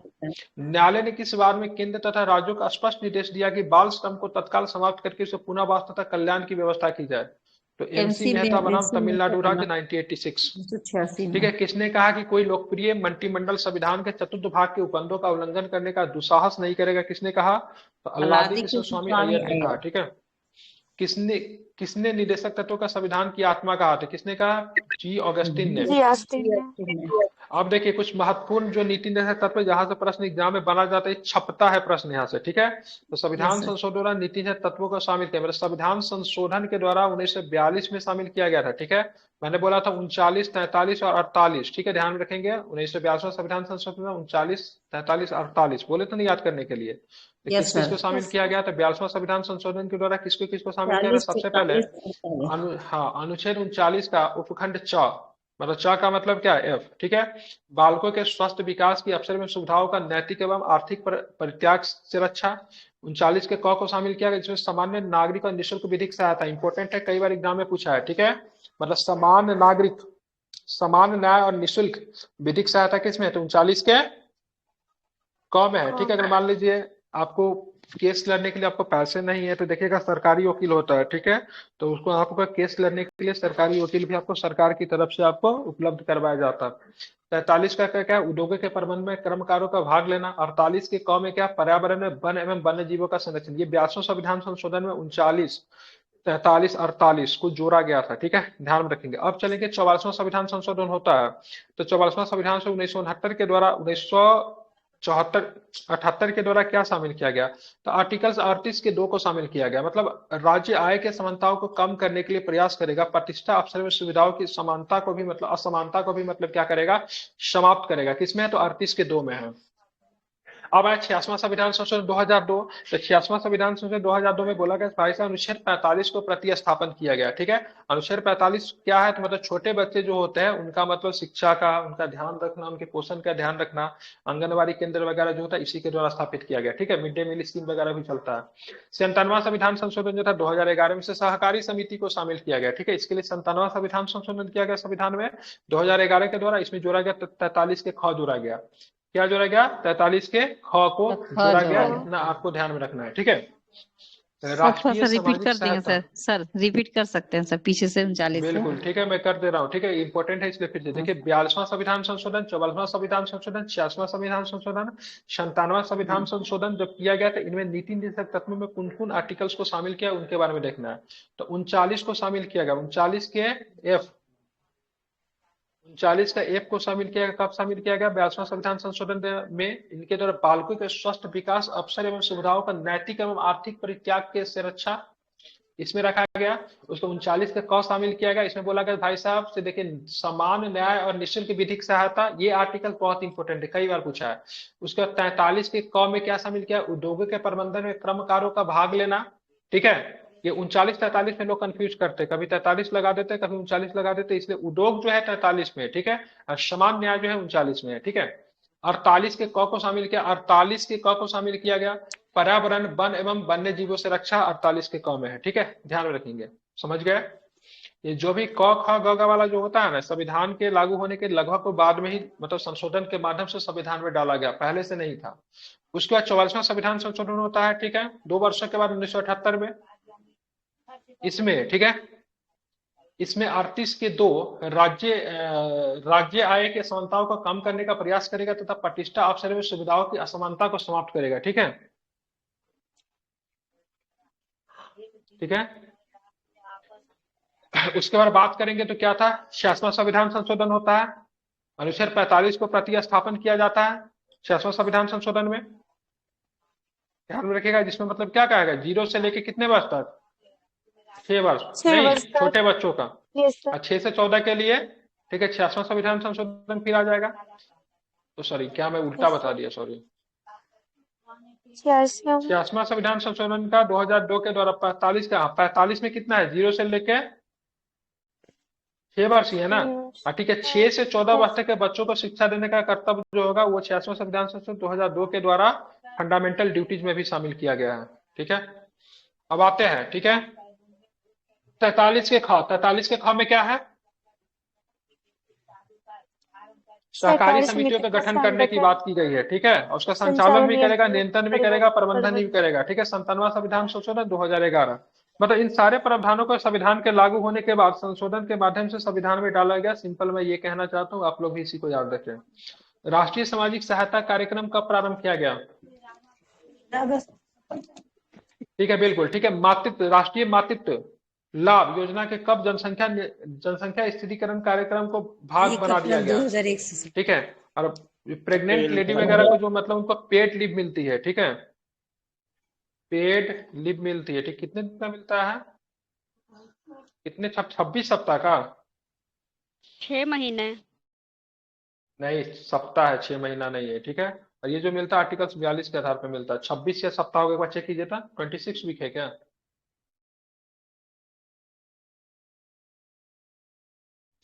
न्यायालय ने किस बार में केंद्र तथा राज्यों का स्पष्ट निर्देश दिया कि बाल श्रम को तत्काल समाप्त करके उसे पुनर्वास तथा कल्याण की व्यवस्था की जाए? तो एमसी मेहता बनाम तमिलनाडु राज्य 1986, ठीक है। किसने कहा कि कोई लोकप्रिय मंत्रिमंडल संविधान के चतुर्थ भाग के उपबंधों का उल्लंघन करने का दुस्साहस नहीं करेगा? किसने कहा? तो अल्लादी कृष्ण स्वामी अय्यर ने कहा, ठीक है। किसने किसने निदेशक तत्वों का संविधान की आत्मा कहा था? किसने कहा? जी ऑगस्टिन ने। जी आस्तीन ने। अब देखिए कुछ महत्वपूर्ण जो नीति निर्देशक तत्व जहां से प्रश्न एग्जाम में बना जाता है, छपता है प्रश्न यहाँ से, ठीक है। तो संविधान संशोधन द्वारा नीति निर्देशक तत्वों को शामिल किया, मतलब संविधान संशोधन के द्वारा 1942 में शामिल किया गया था, ठीक है। मैंने बोला था 39, 43 और 48, ठीक है, ध्यान में रखेंगे। 1942 संविधान संशोधन में 39, 43, 48 बोले तो नहीं याद करने के लिए। तो किस किस को शामिल किया गया था? 42वां संविधान संशोधन के द्वारा किसको किसको शामिल किया था? सबसे पहले पहले 39 हाँ, अनुच्छेद 39 का उपखंड च, मतलब च का मतलब क्या है, एफ, ठीक है। बालकों के स्वस्थ विकास की अवसर में सुविधाओं का नैतिक एवं आर्थिक परित्याग से रक्षा। 39 के क को शामिल किया गया, जिसमें सामान्य नागरिक और निःशुल्क विधिक सहायता इंपॉर्टेंट है, कई बार एग्जाम में पूछा है, ठीक है। मतलब समान नागरिक, समान न्याय और निःशुल्क विधिक सहायता किसमें है, तो 39 के क में है, ठीक है। अगर मान लीजिए आपको केस लड़ने के लिए आपको पैसे नहीं है, तो देखिएगा सरकारी वकील होता है, ठीक है। तो उसको आपका केस लड़ने के लिए सरकारी वकील भी आपको सरकार की तरफ से आपको उपलब्ध करवाया जाता है। 43 का क्या है, उद्योगों के प्रबंध में कर्मकारों का भाग लेना। 48 के क में क्या, पर्यावरण में वन एवं वन्य जीवों का संरक्षण। ये 42वें संविधान संशोधन में 39, 43, 48 को जोड़ा गया था, ठीक है, ध्यान में रखेंगे। अब चलेंगे 44वां संविधान संशोधन होता है। तो 44वां संविधान से 1969 के द्वारा 1974, 78 के द्वारा क्या शामिल किया गया, तो आर्टिकल्स 38 के 2 को शामिल किया गया। मतलब राज्य आय के समानताओं को कम करने के लिए प्रयास करेगा, प्रतिष्ठा अवसर में सुविधाओं की समानता को भी, मतलब असमानता को भी, मतलब क्या करेगा, समाप्त करेगा। किसमें है, तो 38 के 2 में है। अब आया 86वां संविधान संशोधन 2002। तो 86वां संविधान संशोधन 2002 में बोला गया भाई साहब, अनुच्छेद 45 को प्रतिस्थापन किया गया, ठीक है। अनुच्छेद 45 क्या है, तो मतलब छोटे बच्चे जो होते हैं उनका मतलब शिक्षा का, उनका ध्यान रखना, उनके पोषण का ध्यान रखना, आंगनबाड़ी केंद्र वगैरह जो होता है इसी के द्वारा स्थापित किया गया, ठीक है। मिड डे मील स्कीम वगैरह भी चलता है। 97वां संविधान संशोधन जो था 2011 में, से सहकारी समिति को शामिल किया गया, ठीक है। इसके लिए 97वां संविधान संशोधन किया गया संविधान में 2011 के द्वारा। इसमें जोड़ा गया 43 के ख जोड़ा गया। क्या जोड़ा गया, 43 के ख को ख जोड़ा गया, जोड़ा गया। इतना आपको ध्यान में रखना है, ठीक है। सर थोड़ा राष्ट्रीय सा रिपीट सामाजिक कर देंगे सहायता, सर, सर रिपीट कर सकते हैं सर, पीछे से 39 से। बिल्कुल ठीक है, मैं कर दे रहा हूँ, ठीक है, इंपॉर्टेंट है इसलिए फिर से हाँ। देखिए। 42वां संविधान संशोधन, 44वां संविधान संशोधन, 86वां संविधान संशोधन, 97वां संविधान संशोधन जब किया गया था, इनमें नीति निर्देशक तत्वों में कौन कौन आर्टिकल्स को शामिल किया उनके बारे में देखना है। तो 39 को शामिल किया गया, 39 के एफ, 39 का एफ को शामिल किया गया। कब शामिल किया गया, 42वां संविधान संशोधन में। इनके द्वारा बालकों के स्वस्थ विकास, अवसर एवं सुविधाओं का नैतिक एवं आर्थिक परित्याग के से रक्षा, इसमें रखा गया। उसको 39 का क शामिल किया गया। इसमें बोला गया भाई साहब से, देखिए, समान न्याय और निःशुल्क विधिक सहायता, ये आर्टिकल बहुत इंपॉर्टेंट है, कई बार पूछा है। उसके बाद 43 के क में क्या शामिल किया, उद्योगों के प्रबंधन में कर्मकारों का भाग लेना, ठीक है। ये 39 43 में लोग कंफ्यूज करते हैं, कभी 43 लगा देते, कभी 39 लगा देते, इसलिए उद्योग जो है 43 में, ठीक है, और समान न्याय जो है 39 में है, ठीक है। 48 के क को शामिल किया, 48 के क को शामिल किया गया। पर्यावरण, वन एवं वन्य जीवों से रक्षा 48 के क में है, ठीक है, ध्यान में रखेंगे, समझ गए। ये जो भी क ख ग घ वाला जो होता है ना, संविधान के लागू होने के लगभग बाद में ही, मतलब संशोधन के माध्यम से संविधान में डाला गया, पहले से नहीं था। उसके बाद 44वां संविधान संशोधन होता है, ठीक है, 2 वर्षों के बाद 1978 में। इसमें, ठीक है, इसमें 38 के 2 राज्य आय के असमानताओं को कम करने का प्रयास करेगा तथा प्रतिष्ठा अवसर में सुविधाओं की असमानता को समाप्त करेगा, ठीक है, ठीक है। उसके बाद बात करेंगे तो क्या था, 86वां संविधान संशोधन होता है। अनुच्छेद 45 को प्रतिस्थापन किया जाता है 86वां संविधान संशोधन में, ध्यान में रखिएगा। जिसमें मतलब क्या कहेगा, 0 से लेके कितने वर्ष तक, 6 वर्ष 6 वर्ष नहीं, तक। छोटे बच्चों का, यस सर। और 6 से 14 के लिए, ठीक है, 86वां संविधान संशोधन फिर आ जाएगा। तो सॉरी, क्या मैं उल्टा यस बता सर। दिया, सॉरी। 86वां। 86वां संविधान संशोधन का 2002 के द्वारा 45 का, 45 में कितना है, 0 से लेके 6 वर्ष ही है ना। हाँ ठीक है, 6 से 14 वर्ष यस। तक के बच्चों को शिक्षा देने का कर्तव्य जो होगा वो 86वां संविधान संशोधन 2002 के द्वारा फंडामेंटल ड्यूटीज में भी शामिल किया गया है, ठीक है। अब आते हैं, ठीक है, 43 के ख में क्या है, सहकारी सहकारी समितियों समिति का का गठन करने की संगठन, बात की गई है, ठीक है, और उसका संचालन संचालन, भी करेगा, नियंत्रण, नियंत्रण भी करेगा, प्रबंधन भी प्रबंधन। करेगा, ठीक है। 97वां संविधान संशोधन 2011। मतलब इन सारे प्रावधानों को संविधान के लागू होने के बाद संशोधन के माध्यम से संविधान में डाला गया। सिंपल मैं ये कहना चाहता हूँ, आप लोग भी इसी को याद रखें। राष्ट्रीय सामाजिक सहायता कार्यक्रम कब प्रारंभ किया गया, अगस्त। ठीक है, बिल्कुल ठीक है। मातृत्व, राष्ट्रीय मातृत्व लाभ योजना के कब जनसंख्या स्थिरीकरण कार्यक्रम को भाग 1 बना दिया अप्रैल गया, 2001 से। ठीक है। और प्रेग्नेंट अप्रैल लेडी वगैरह को 2000। जो मतलब उनको पेड लीव मिलती है, ठीक है, पेड लीव मिलती है, ठीक, कितने दिन का मिलता है, कितने, 26 सप्ताह का, 6 महीने। नहीं सप्ताह है, 6 महीना नहीं है, ठीक है। और ये जो मिलता है आर्टिकल 42 के आधार पर मिलता है, 26 या सप्ताह के बाद चेक कीजिए था, 26 वीक है क्या,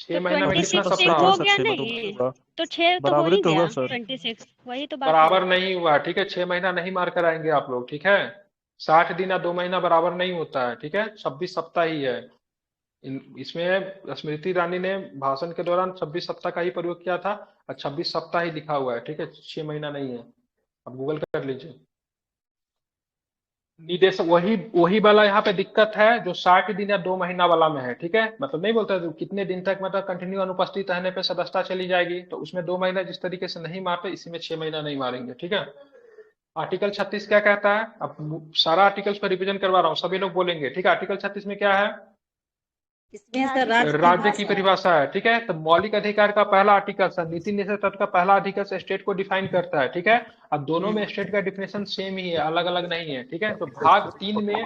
6 तो महीना में कितना 26 सप्ताह हो होगा? गया नहीं, तो 6 तो हो बराबरी ही तो गया। होगा सर। 26 वही तो बात है। बराबर नहीं हुआ, ठीक है। 6 महीना नहीं मार कर आएंगे आप लोग, ठीक है। 60 दिन या 2 महीना बराबर नहीं होता है, ठीक है। 26 सप्ताह ही है। इसमें स्मृति ईरानी ने भाषण के दौरान 26 सप्ताह का ही प्रयोग किया था, और 26 सप्ताह ही लिखा हुआ है, ठीक है। 6 महीना नहीं है। अब गूगल कर लीजिए। निदेशक वही वही वाला यहाँ पे दिक्कत है जो 60 दिन या 2 महीना वाला में है, ठीक है। मतलब नहीं बोलता है, कितने दिन तक मतलब कंटिन्यू अनुपस्थित रहने पे सदस्यता चली जाएगी, तो उसमें 2 महीना जिस तरीके से नहीं मारते, इसी में 6 महीना नहीं मारेंगे, ठीक है। आर्टिकल 36 क्या कहता है? अब सारा आर्टिकल्स पर रिवीजन करवा रहा हूँ, सभी लोग बोलेंगे, ठीक है। आर्टिकल 36 में क्या है? इसमें सर राज्य की राज्य की भाषा। परिभाषा है, ठीक है। तो मौलिक अधिकार का पहला आर्टिकल है, नीति निषेध तत्व का पहला अधिकार स्टेट को डिफाइन करता है, ठीक है। अब दोनों में स्टेट का डिफिनेशन सेम ही है, अलग अलग नहीं है, ठीक है। तो भाग 3 में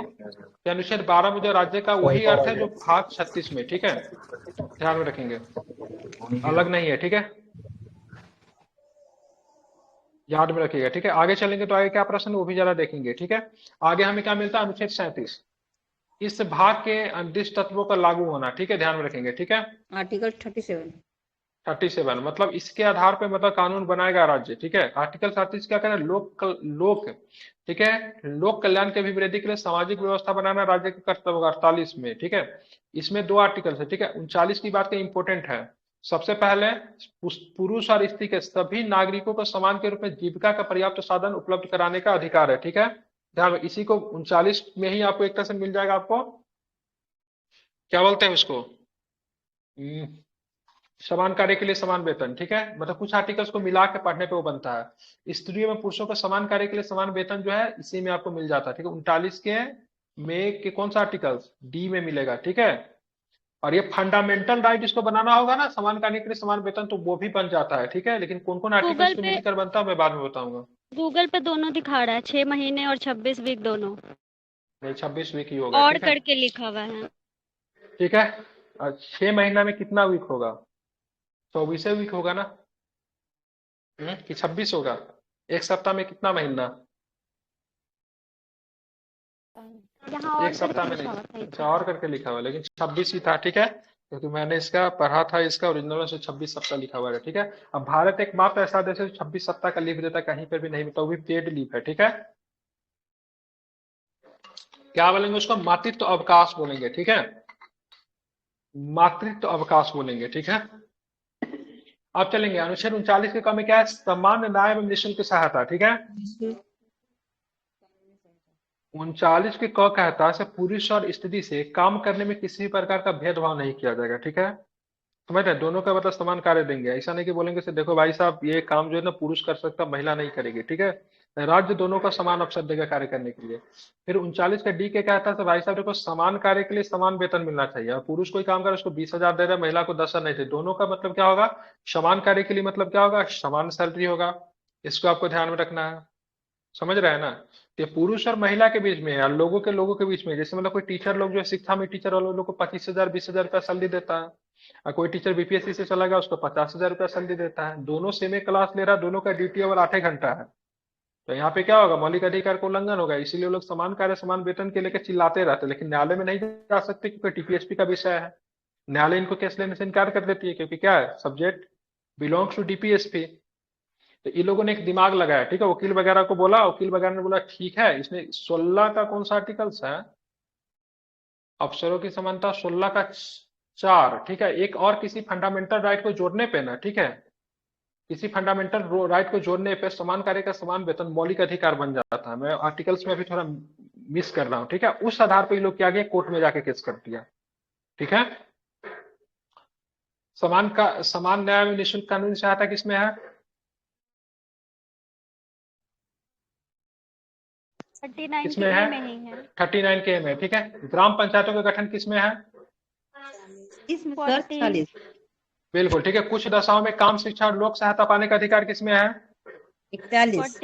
अनुच्छेद 12 में जो राज्य का वही अर्थ है जो भाग 36 में, ठीक है। ध्यान में रखेंगे, अलग नहीं है, ठीक है। याद में रखिएगा, ठीक है। आगे चलेंगे तो आगे क्या प्रश्न है वो भी जरा देखेंगे, ठीक है। आगे हमें क्या मिलता है? अनुच्छेद 37, इस भाग के निर्दिष्ट तत्वों का लागू होना, ठीक है। ध्यान में रखेंगे, ठीक है। आर्टिकल 37। 37 मतलब इसके आधार पे मतलब कानून बनाएगा राज्य, ठीक है। आर्टिकल 37 क्या करें? लोक, ठीक है, लोक कल्याण के अभिवृद्धि के लिए सामाजिक व्यवस्था बनाना राज्य का कर्तव्य होगा 48 में, ठीक है। इसमें 2 आर्टिकल है, ठीक है। 39 की बात इंपोर्टेंट है। सबसे पहले पुरुष और स्त्री के सभी नागरिकों को समान के रूप में जीविका का पर्याप्त साधन उपलब्ध कराने का अधिकार है, ठीक है। ध्यान में, इसी को 39 में ही आपको एक तरह से मिल जाएगा। आपको क्या बोलते हैं उसको? समान कार्य के लिए समान वेतन, ठीक है। मतलब कुछ आर्टिकल्स को मिला के पढ़ने पे वो बनता है। स्त्रियों में पुरुषों को समान कार्य के लिए समान वेतन जो है इसी में आपको मिल जाता है, ठीक है। 39 के में के कौन सा आर्टिकल? डी में मिलेगा, ठीक है। और ये फंडामेंटल राइट इसको बनाना होगा ना, समान कार्य के लिए समान वेतन, तो वो भी बन जाता है, ठीक है। लेकिन कौन कौन आर्टिकल्स गूगल को पे मिलकर बनता है मैं बाद में बताऊंगा। गूगल पे दोनों दिखा रहा है, 6 महीने और 26 वीक दोनों, नहीं, 26 वीक ही होगा, और ठीक है। करके लिखा हुआ है। ठीक है। और 6 महीना में कितना वीक होगा? 24 वीक होगा ना, कि 26 होगा? एक सप्ताह में कितना महीना? यहाँ और एक सप्ताह में करके नहीं, लिखा हुआ था अच्छा और करके लिखा हुआ है, लेकिन 26 ही था, ठीक है। क्योंकि मैंने इसका पढ़ा था, इसका ओरिजिनल में से 26 सप्ताह लिखा हुआ है, ठीक है। अब भारत एकमात्र ऐसा देश है जो 26 सप्ताह का लीव देता है, कहीं पर भी नहीं मिलता, वो भी पेड लीव है, ठीक है। क्या बोलेंगे उसको? मातृत्व अवकाश बोलेंगे, ठीक है। मातृत्व अवकाश बोलेंगे, ठीक है। अब चलेंगे अनुच्छेद 39 के क्रम में क्या है? सामान्य न्याय एवं निःशुल्क सहायता, ठीक है। 39 के क कहता है से पुरुष और स्त्री से काम करने में किसी भी प्रकार का भेदभाव नहीं किया जाएगा, ठीक है। समझ रहे हैं? दोनों का मतलब समान कार्य देंगे। ऐसा नहीं कि बोलेंगे से देखो भाई साहब ये काम जो है ना पुरुष कर सकता महिला नहीं करेगी, ठीक है। राज्य दोनों का समान अवसर देगा कार्य करने के लिए। फिर 39 का डी के कहता है भाई साहब देखो समान कार्य के लिए समान वेतन मिलना चाहिए। और पुरुष कोई काम करे उसको 20,000 दे रहे, महिला को 10,000 नहीं दे, दोनों का मतलब क्या होगा? समान कार्य के लिए मतलब क्या होगा? समान सैलरी होगा। इसको आपको ध्यान में रखना है, समझ रहे हैं ना। ये पुरुष और महिला के बीच में है, और लोगों के बीच में, जैसे मतलब कोई टीचर लोग जो है शिक्षा में टीचर वाले लोग को 25,000 20,000 रुपया सैलरी देता है, और कोई टीचर बीपीएससी से चला गया उसको 50,000 रुपया सैलरी देता है। दोनों सेम क्लास ले रहा है, दोनों का ड्यूटी अवर 8 घंटा है। तो यहाँ पे क्या होगा? मौलिक अधिकार का उल्लंघन होगा। इसीलिए लोग समान कार्य समान वेतन के लेकर चिल्लाते रहते हैं, लेकिन न्यायालय में नहीं जा सकते क्योंकि टीपीएसपी का विषय है। न्यायालय इनको केस लेने से इनकार कर देती है, क्योंकि क्या है? Subject belongs to DPSP. तो इन लोगों ने एक दिमाग लगाया, ठीक है। वकील वगैरह को बोला, वकील वगैरह ने बोला ठीक है, इसमें 16 का कौन सा आर्टिकल्स है? अफसरों की समानता 16 का 4, ठीक है। एक और किसी फंडामेंटल राइट को जोड़ने पे ना, ठीक है, किसी फंडामेंटल राइट को जोड़ने पे समान कार्य का समान वेतन मौलिक अधिकार बन जाता है। मैं आर्टिकल्स में अभी थोड़ा मिस कर रहा हूँ, ठीक है। उस आधार पर लोग क्या गए, कोर्ट में जाके केस कर दिया, ठीक है। समान न्याय में निःशुल्क कानूनी सहायता किसमें है? 39 किसमें के है? ए में ही है। 39 के में, ठीक है। ग्राम पंचायतों का गठन किसमें है? इसमें सर 40। बिल्कुल ठीक है। कुछ दशाओं में काम शिक्षा और लोक सहायता पाने का अधिकार किसमें है? 41।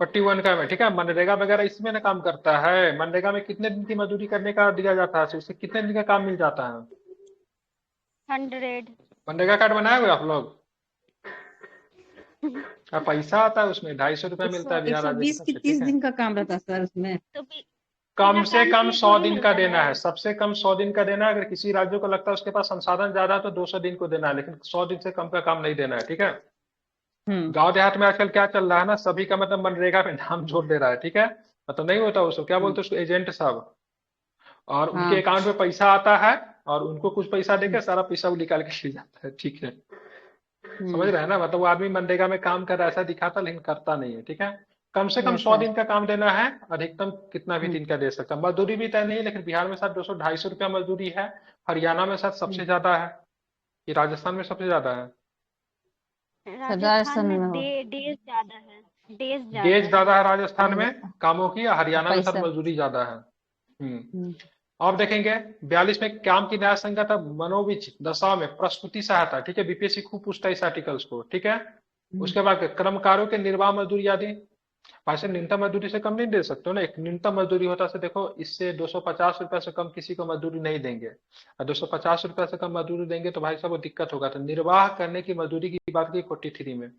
41 का में, ठीक है। मनरेगा वगैरह इसमें ना काम करता है। मनरेगा में कितने दिन की मजदूरी करने का दिया जाता है? उससे कितने दिन का काम मिल जाता है? 100। मनरेगा कार्ड बनाए हुए आप लोग? पैसा आता है उसमें, 250 रुपया मिलता है बिहार राज्य की 120 की तरफ से, 30 ठीक है। दिन का काम रहता है सर उसमें। तो भी कम से टाइम कम से 100 थोड़ी दिन का मिलता देना है। है, सबसे कम 100 दिन का देना है। अगर किसी राज्य को लगता है उसके पास संसाधन ज्यादा है तो 200 दिन को देना है, लेकिन 100 दिन से कम का काम नहीं देना है, ठीक है। हम्म। गांव देहात में आजकल क्या चल रहा है ना, सभी का मतलब मनरेगा पे नाम जोड़ दे रहा है, ठीक है। मतलब नहीं होता उसको क्या बोलते हैं उसको, एजेंट साहब। और उनके हाँ। अकाउंट में पैसा आता है और उनको कुछ पैसा देकर सारा पैसा वो निकाल के ले जाता है, ठीक है। समझ हम्म। रहे हैं ना, मतलब वो आदमी मनरेगा में काम कर रहा है ऐसा दिखाता लेकिन करता नहीं है, ठीक है। कम से कम यस 100 सर। दिन का काम देना है, अधिकतम कितना भी हम्म। दिन का दे सकता है। मजदूरी भी तय नहीं है, लेकिन बिहार में शायद 200-250 रुपया मजदूरी है। हरियाणा में शायद हम्म। सबसे ज्यादा है, कि राजस्थान में सबसे ज्यादा है। सर राजस्थान राजस्थान में में हो। डेज ज्यादा है। डेज ज्यादा डेज है। ज्यादा है राजस्थान में डेज कामों की, और हरियाणा में शायद पैसा। मजदूरी ज्यादा है। हम्म। हम्म। अब देखेंगे 42 में काम की न्याय संगत मनोविच दशा में प्रस्तुति सहायता, ठीक है। बीपीएससी खूब पूछता है इस आर्टिकल्स को, ठीक है। हम्म। उसके बाद कर्मकारों के निर्वाह मजदूरी आदि, वैसे न्यूनतम मजदूरी से कम नहीं दे सकते हो ना, एक न्यूनतम मजदूरी होता है। देखो इससे 250 रुपया से कम किसी को मजदूरी नहीं देंगे, और 250 रुपया से कम मजदूरी देंगे तो भाई साहब वो दिक्कत होगा। तो निर्वाह करने की मजदूरी की बात की 43 में।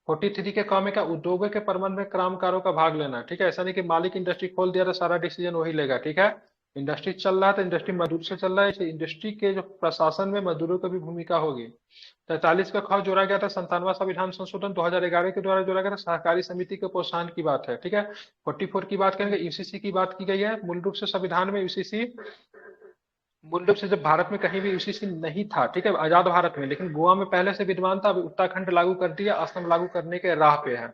43 के काम में क्या, उद्योगों के प्रबंध में कामगारों का भाग लेना, ठीक है। ऐसा नहीं कि मालिक इंडस्ट्री खोल दिया तो सारा डिसीजन वही लेगा, ठीक है। इंडस्ट्री चल रहा है तो इंडस्ट्री मजदूर से चल रहा है, इसे इंडस्ट्री के जो प्रशासन में मजदूरों की भी भूमिका होगी। 43 का खर्च जोड़ा गया था 97वां संविधान संशोधन 2011 के द्वारा जोड़ा गया था, सहकारी समिति के प्रोत्साहन की बात है, ठीक है। 44 की बात करेंगे, यूसीसी की बात की गई है। मूल रूप से संविधान में यूसीसी, मूल रूप से जब भारत में कहीं भी यूसीसी नहीं था, ठीक है, आजाद भारत में, लेकिन गोवा में पहले से विद्यमान था, अभी उत्तराखंड लागू कर दिया, असम लागू करने के राह पे है।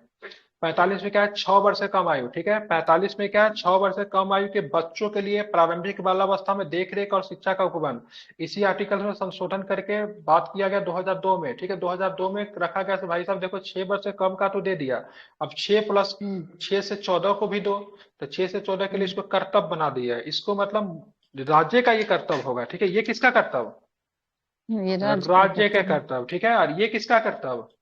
45 में क्या है, 6 वर्ष से कम आयु, ठीक है। 45 में क्या है, 6 वर्ष से कम आयु के बच्चों के लिए प्रारंभिक बाल्यावस्था में देखरेख और शिक्षा का उपबंध, इसी आर्टिकल में संशोधन करके बात किया गया 2002 में, ठीक है। 2002 में रखा गया तो भाई साहब देखो 6 वर्ष से कम का तो दे दिया, अब 6 + 6 से 14 को भी दो, तो 6 से 14 के लिए इसको कर्तव्य बना दिया है। इसको मतलब राज्य का ये कर्तव्य होगा, ठीक है। ये किसका ये कर्तव्य, राज्य का राज्य के कर्तव्य है। कर्तव्य, ठीक है। और ये किसका कर्तव्य,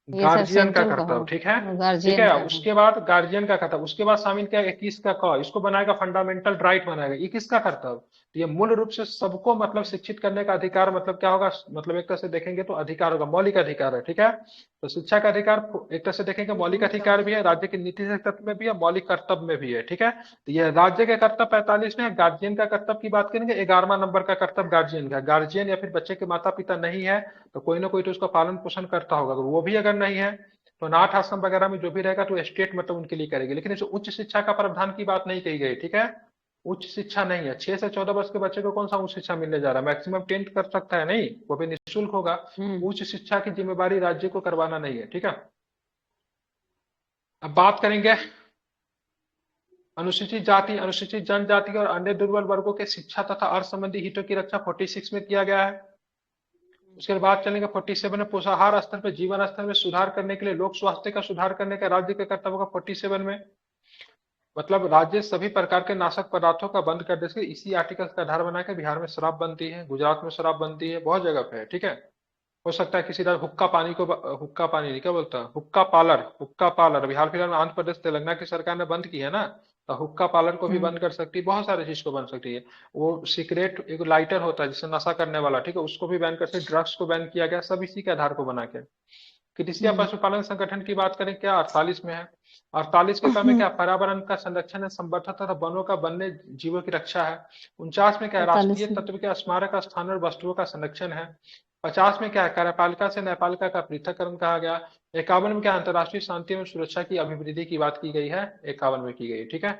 ये सर गार्जियन का सेंट्रल का कर्तव्य, ठीक है। होगा, ठीक गार्जियन है, का है। उसके बाद गार्जियन का कर्तव्य, उसके बाद शामिल क्या है 21 का क, इसको बनाएगा फंडामेंटल राइट बनाएगा, ये किसका कर्तव्य। तो ये मूल रूप से सबको मतलब शिक्षित करने का अधिकार, मतलब क्या होगा, मतलब एक तरह से देखेंगे तो अधिकार होगा, मौलिक अधिकार है, ठीक है। तो शिक्षा का अधिकार एक तरह से देखेंगे मौलिक अधिकार भी है, राज्य की नीति से तत्व में भी है, मौलिक कर्तव्य में भी है, ठीक है। तो ये राज्य के कर्तव्य 45 में है। गार्जियन का कर्तव्य की बात करेंगे, 11वां नंबर का कर्तव्य गार्जियन का। गार्जियन या फिर बच्चे के माता पिता नहीं है तो कोई ना कोई तो उसका पालन पोषण करता होगा, तो वो भी अगर नहीं है तो अनाथ आश्रम वगैरह में जो भी रहेगा तो स्टेट मतलब उनके लिए करेगी। लेकिन इस उच्च शिक्षा का प्रावधान की बात नहीं कही गई, ठीक है। उच्च शिक्षा नहीं है, 6 से 14 वर्ष के बच्चे को कौन सा उच्च शिक्षा मिलने जा रहा है, मैक्सिमम 10th कर सकता है, नहीं वो भी निःशुल्क होगा। हम्म। उच्च शिक्षा की जिम्मेवारी राज्य को करवाना नहीं है, ठीक है। अब बात करेंगे अनुसूचित जाति, अनुसूचित जनजाति और अन्य दुर्बल वर्गों के शिक्षा तथा अर्थ संबंधी हितों की रक्षा 46 में किया गया है। उसके बाद चलेंगे 47 में पोषाहार स्तर पर जीवन स्तर में सुधार करने के लिए लोक स्वास्थ्य का सुधार करने का राज्य का कर्तव्य होगा 47 में। मतलब राज्य सभी प्रकार के नाशक पदार्थों का बंद कर दे, इसी आर्टिकल का आधार बनाकर बिहार में शराब बनती है, गुजरात में शराब बनती है, बहुत जगह पे है, ठीक है। हो सकता है किसी तरह हुक्का पानी को, हुक्का पानी नहीं क्या बोलता है, हुक्का पार्लर, हुक्का पार्लर अभी हाल फिलहाल में आंध्र प्रदेश तेलंगाना की सरकार ने बंद की है ना, तो हुक्का पार्लर को भी हम्म। बंद कर सकती है, बहुत सारी चीज को बंद सकती है। वो सिगरेट एक लाइटर होता है जिससे नशा करने वाला, ठीक है, उसको भी बैन कर सकती, ड्रग्स को बैन किया गया, सब इसी के आधार को बना के। कृषि या हम्म। पशुपालन संगठन की बात करें, क्या 48 में है। 48 के क्रम में क्या, पर्यावरण का संरक्षण है, संवर्धन तथा वनों का वन्य जीवों की रक्षा है। 49 में क्या है, 48 राष्ट्रीय में। तत्व के स्मारक स्थान और वस्तुओं का संरक्षण है। 50 में क्या है, कार्यपालिका से न्यायपालिका का पृथक्करण कहा गया। 51 में क्या, अंतर्राष्ट्रीय शांति एवं सुरक्षा की अभिवृद्धि की बात की गई है, 51 में की गई, ठीक है।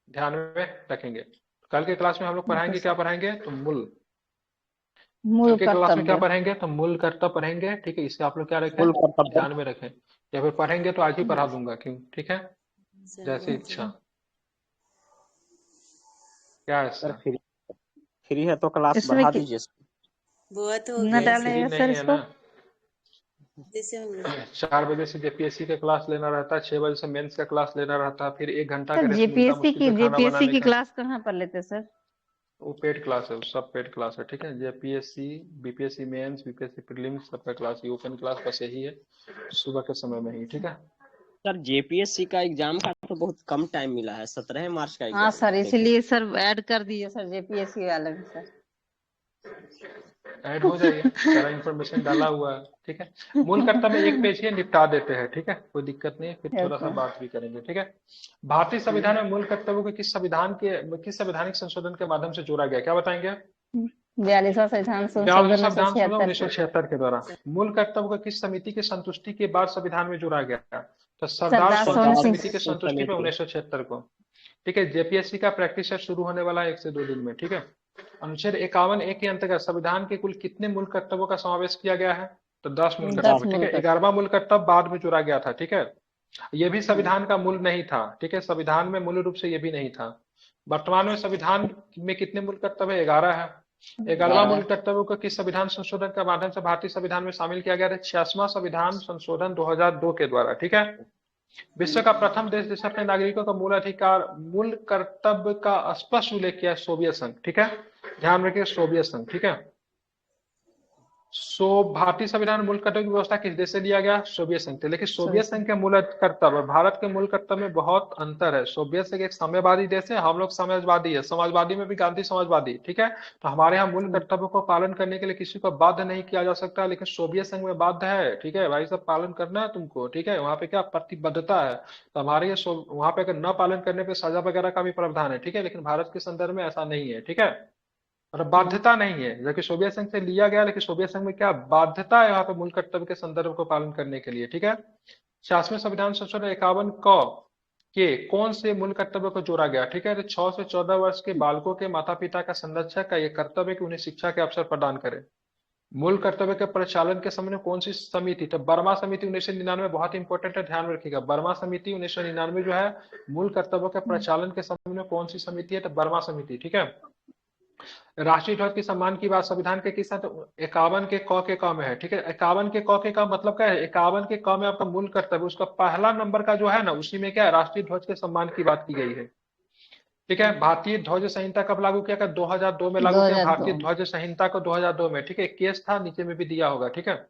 ध्यान में रखेंगे। कल के क्लास में हम लोग ओके पढ़ाएंगे, क्या सर। पढ़ाएंगे तो मूल, कल मूल के क्लास में क्या कर्तव्य। पढ़ेंगे तो मूल कर्तव्य पढ़ेंगे, ठीक है। इससे आप लोग क्या रखें, मूल कर्तव्य। ध्यान में रखें, या फिर पढ़ेंगे तो आज ही पढ़ा दूंगा, क्यों, ठीक है, जैसी इच्छा। क्या है सर इसका, फ्री है तो क्लास इसमें बढ़ा कि दीजिए। न नहीं फ्री डालेगा सर नहीं है इसको। ना। 4 बजे से जेपीएससी का क्लास लेना रहता है, 6 बजे से मेंस का क्लास लेना रहता है, फिर 1 घंटा सर का रेस्ट मिलता है मुश्किल से खाना जेपीएससी बनाने की का। क्लास कहाँ पर लेते सर? वो पेड क्लास है, वो सब पेड क्लास है, ठीक है। JPSC, BPSC mains, BPSC prelims सबका क्लास, ये ओपन क्लास बस यही है, सुबह के समय में ही, ठीक है। सर जेपीएससी का एग्जाम का तो बहुत कम टाइम मिला है, 17 मार्च का हाँ एग्जाम सर, देखें। इसीलिए सर ऐड कर दिए सर जेपीएससी वाले में सर। ऐड हो जाइए, सारा इन्फॉर्मेशन डाला हुआ है, ठीक है। मूल कर्तव्य एक पेज ही निपटा देते हैं, ठीक है, कोई दिक्कत नहीं है, फिर थोड़ा सा ओके। बात भी करेंगे, ठीक है। भारतीय संविधान में मूल कर्तव्यों को किस संवैधानिक संशोधन के माध्यम से जोड़ा गया, क्या बताएंगे? 42वां संविधान संशोधन 42वां उन्नीस सौ संविधान संशोधन छिहत्तर उन्नीस सौ छिहत्तर के द्वारा। मूल कर्तव्य को किस समिति की संतुष्टि के बाद संविधान में जोड़ा गया? तो सरदार सरदार सोन सोन सिंह सिंह। समिति की संतुष्टि पे समिति। 1976 को, ठीक है। जेपीएससी का प्रैक्टिस सेट शुरू होने वाला है 1 से 2 दिन में, ठीक है। अनुच्छेद 51(1) के अंतर्गत संविधान के कुल कितने मूल कर्तव्यों का समावेश किया गया है? तो 10 मूल 10 कर्तव्य, ठीक मूल है। कर्तव्य। 11वां मूल कर्तव्य बाद में जोड़ा गया था, ठीक है। ये भी संविधान का मूल नहीं था, ठीक है, संविधान में मूल रूप से ये भी नहीं था। वर्तमान में संविधान में कितने मूल कर्तव्य है? 11 है। 11वां मूल कर्तव्य को किस संविधान संशोधन के माध्यम से भारतीय संविधान में शामिल किया गया था? 86वां संविधान संशोधन 2002 के द्वारा, ठीक है। विश्व का प्रथम देश जिसने अपने नागरिकों का मूल कर्तव्य का स्पष्ट उल्लेख किया है, सोवियत संघ, ठीक है। ध्यान रखिए, सोवियत संघ, ठीक है। भारतीय संविधान में मूल कर्तव्य की व्यवस्था किस देश से लिया गया? सोवियत संघ से। लेकिन सोवियत संघ के मूल कर्तव्य और भारत के मूल कर्तव्य में बहुत अंतर है। सोवियत संघ एक साम्यवादी देश है, हम लोग समाजवादी है, समाजवादी में भी गांधी समाजवादी, ठीक है। तो हमारे यहाँ मूल कर्तव्य को पालन करने के लिए किसी को बाध्य नहीं किया जा सकता, लेकिन सोवियत संघ में बाध्य है, ठीक है भाई, सब पालन करना है तुमको, ठीक है। वहाँ पे क्या प्रतिबद्धता है, तो हमारे ये वहाँ पे अगर न पालन करने पे सजा वगैरह का भी प्रावधान है, ठीक है। लेकिन भारत के संदर्भ में ऐसा नहीं है, ठीक है, और बाध्यता नहीं है, जबकि सोवियत संघ से लिया गया, लेकिन सोवियत संघ में क्या बाध्यता है वहां पे मूल कर्तव्य के संदर्भ को पालन करने के लिए, ठीक है। 66वें संविधान संशोधन 51 क के कौन से मूल कर्तव्य को जोड़ा गया, ठीक है। तो 6 से 14 वर्ष के बालकों के माता पिता का संरक्षक का यह कर्तव्य कि उन्हें शिक्षा के अवसर प्रदान करे। मूल कर्तव्य के परिचालन के समय में कौन सी समिति? तो बर्मा समिति 1999 बहुत इंपॉर्टेंट है, ध्यान रखिएगा। बर्मा समिति 1999 जो है मूल कर्तव्य के परिचालन के समय में कौन सी समिति है? तो बर्मा समिति, ठीक है। राष्ट्रीय ध्वज के सम्मान की बात संविधान के किस 51 के क में है, ठीक है। 51 के क मतलब क्या है? 51 के क में आपका मूल कर्तव्य, उसका पहला नंबर का जो है ना, उसी में क्या है? राष्ट्रीय ध्वज के सम्मान की बात की गई है, ठीक है। भारतीय ध्वज संहिता कब लागू किया? 2002 में लागू किया 2002 भारतीय ध्वज संहिता को, 2002 में, ठीक है। केस था, नीचे में भी दिया होगा, ठीक है।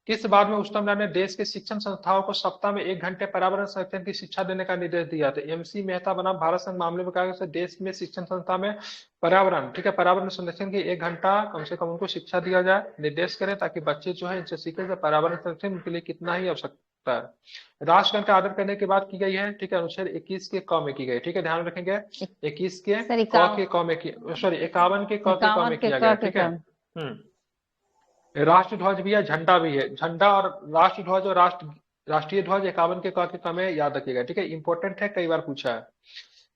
किस बात में उच्चतम न्यायालय ने देश के शिक्षण संस्थाओं को सप्ताह में 1 घंटे पर्यावरण संरक्षण की शिक्षा देने का निर्देश दिया था? एमसी मेहता बनाम भारत संघ मामले में कहा गया देश में शिक्षण संस्था में पर्यावरण, ठीक है, पर्यावरण संरक्षण की 1 घंटा कम से कम उनको शिक्षा दिया जाए, निर्देश करें, ताकि बच्चे जो है इनसे सीखे कि पर्यावरण संरक्षण उनके लिए कितना ही आवश्यकता है। राष्ट्रगान का आदर करने की बात की गई है, ठीक है, अनुच्छेद 21 के क में की गई, ठीक है, ध्यान रखेंगे। 21 के सर क के क में की, सॉरी 51 के क के क में किया गया, ठीक है। राष्ट्र ध्वज भी है, झंडा भी है। झंडा और राष्ट्र ध्वज और राष्ट्रीय ध्वज 51 के क के क में याद रखिएगा, ठीक है, इंपॉर्टेंट है, कई बार पूछा है।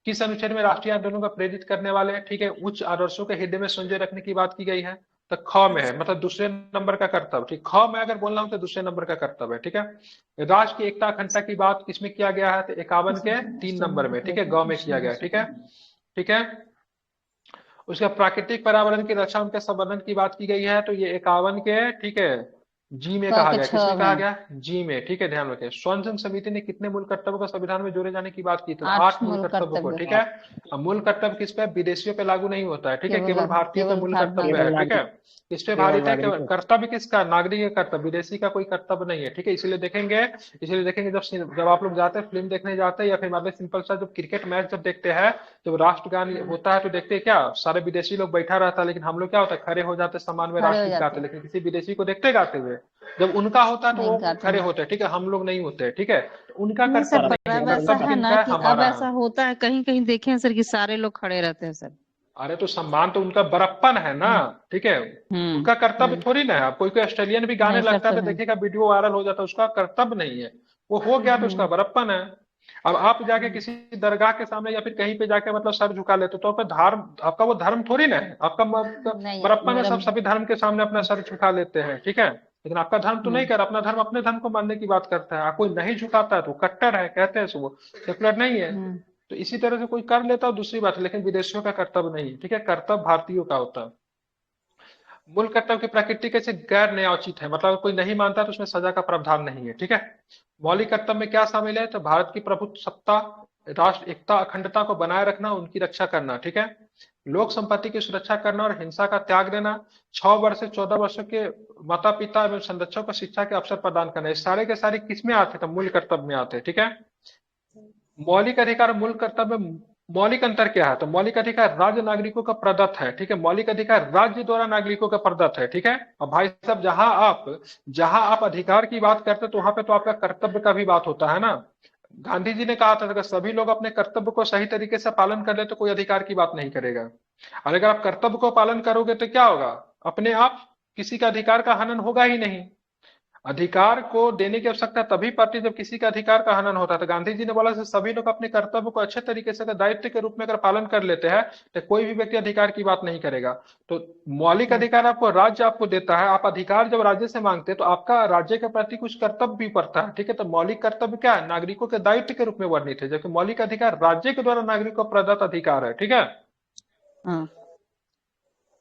किस अनुच्छेद में राष्ट्रीय आंदोलन को प्रेरित करने वाले, ठीक है, उच्च आदर्शों के हृदय में संजोए रखने की बात की गई है? तो ख में है, मतलब दूसरे नंबर का कर्तव्य, ठीक। ख में अगर बोलना हो तो दूसरे नंबर का कर्तव्य है, ठीक है। राष्ट्र की एकता अखंडता की बात किसमें किया गया है? तो 51 के 3 नंबर में, ठीक है, ग में किया गया, ठीक है, ठीक है। उसका प्राकृतिक पर्यावरण की रक्षा, उनके संवर्धन की बात की गई है, तो ये 51 के, ठीक है, जी में कहा गया, किसमें कहा गया? जी में, ठीक है, ध्यान रखें। स्वर्ण जन समिति ने कितने मूल कर्तव्यों को संविधान में जोड़े जाने की बात की? तो 8 मूल कर्तव्यों को, ठीक है। अब मूल कर्तव्य किस पे? विदेशियों पे लागू नहीं होता है, ठीक है, केवल भारतीयों पे मूल कर्तव्य है, ठीक है। किस पे भारत है? कर्तव्य किसका? नागरिक का कर्तव्य, विदेशी का कोई कर्तव्य नहीं है, ठीक है। इसलिए देखेंगे जब आप लोग जाते हैं फिल्म देखने जाते हैं, या फिर मतलब सिंपल सा जब क्रिकेट मैच जब देखते हैं, जब राष्ट्रगान होता है तो देखते हैं क्या, सारे विदेशी लोग बैठा रहता है, लेकिन हम लोग क्या होता है, खड़े हो जाते सम्मान में राष्ट्रगीत गाते, लेकिन किसी विदेशी को देखते गाते हुए? जब उनका होता है तो वो खड़े होते हैं, ठीक है, हम लोग नहीं होते, ठीक है। उनका कर्तव्य नहीं है, कर्तव्य किनका है? अब हमारा ऐसा होता है, कहीं कहीं देखे हैं सर कि सारे लोग खड़े रहते हैं सर। अरे तो सम्मान तो उनका बड़प्पन है ना, ठीक है, उनका कर्तव्य थोड़ी ना है। अब कोई ऑस्ट्रेलियन भी गाने लगता है तो देखिएगा वीडियो वायरल हो जाता है, उसका कर्तव्य नहीं है, वो हो गया तो उसका बड़प्पन है। अब आप जाके किसी दरगाह के सामने या फिर कहीं पे जाके मतलब सर झुका लेते तो धर्म आपका, वो धर्म थोड़ी ना है आपका, बड़प्पन है, सब सभी धर्म के सामने अपना सर झुका लेते हैं, ठीक है। लेकिन आपका धर्म तो नहीं कर, अपना धर्म अपने धर्म को मानने की बात करता है। कोई नहीं झुकाता है तो कट्टर है, कहते हैं वो सेकुलर नहीं है। तो इसी तरह से कोई कर लेता है दूसरी बात है, लेकिन विदेशियों का कर्तव्य नहीं, ठीक है, कर्तव्य भारतीयों का होता है। मूल कर्तव्य की प्रकृति कैसे गैर न्यायोचित है, मतलब कोई नहीं मानता तो उसमें सजा का प्रावधान नहीं है, ठीक है। मौलिक कर्तव्य में क्या शामिल है? तो भारत की प्रभुत्व सत्ता, राष्ट्र एकता अखंडता को बनाए रखना, उनकी रक्षा करना, ठीक है, लोक संपत्ति की सुरक्षा करना और हिंसा का त्याग देना, 6 वर्ष से 14 वर्षों के माता पिता एवं संरक्षकों को शिक्षा के अवसर प्रदान करना, ये सारे के सारे किसमें आते? तो मूल कर्तव्य में आते हैं, ठीक है। मौलिक अधिकार मूल कर्तव्य मौलिक अंतर क्या है? तो मौलिक अधिकार राज्य नागरिकों का प्रदत्त है, ठीक है। मौलिक अधिकार राज्य द्वारा नागरिकों का प्रदत्त है, ठीक है। और भाई साहब जहां आप अधिकार की बात करते हैं तो वहां पे तो आपका कर्तव्य का भी बात होता है ना। गांधी जी ने कहा था अगर सभी लोग अपने कर्तव्य को सही तरीके से पालन कर ले तो कोई अधिकार की बात नहीं करेगा। और अगर आप कर्तव्य को पालन करोगे तो क्या होगा? अपने आप किसी का अधिकार का हनन होगा ही नहीं। अधिकार को देने की आवश्यकता तभी पड़ती है जब किसी का अधिकार का हनन होता है। तो गांधी जी ने बोला कि सभी लोग अपने कर्तव्य को अच्छे तरीके से अगर दायित्व के रूप में अगर पालन कर लेते हैं तो कोई भी व्यक्ति अधिकार की बात नहीं करेगा। तो मौलिक अधिकार आपको राज्य आपको देता है, आप अधिकार जब राज्य से मांगते हैं तो आपका राज्य के प्रति कुछ कर्तव्य भी पड़ता है, ठीक है। तो मौलिक कर्तव्य क्या है? नागरिकों के दायित्व के रूप में वर्णित है, जबकि मौलिक अधिकार राज्य के द्वारा नागरिकों को प्रदत्त अधिकार है, ठीक है। हाँ।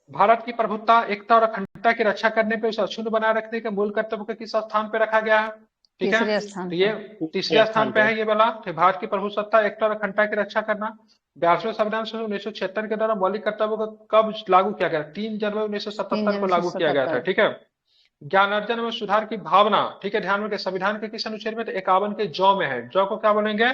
भारत की प्रभुत्ता, एकता और अखंडता की रक्षा करने पे उसे अक्षुण्ण बनाए रखने के मूल कर्तव्य को किस स्थान पे रखा गया है? ठीक है, तीसरे स्थान तो ये पे। तीसरे स्थान पे है ये वाला। तो भारत की प्रभुसत्ता, एकता और अखंडता की रक्षा करना 42वें संविधान से 1976 के द्वारा मौलिक कर्तव्यों को कब लागू किया गया? 3 जनवरी 1977 को लागू किया गया था, 3 जनवरी ठीक है। ज्ञान अर्जन में सुधार की भावना, ठीक है, ध्यान रखें। संविधान के किस अनुच्छेद में? तो 51 के जौ में है। जौ को क्या बोलेंगे?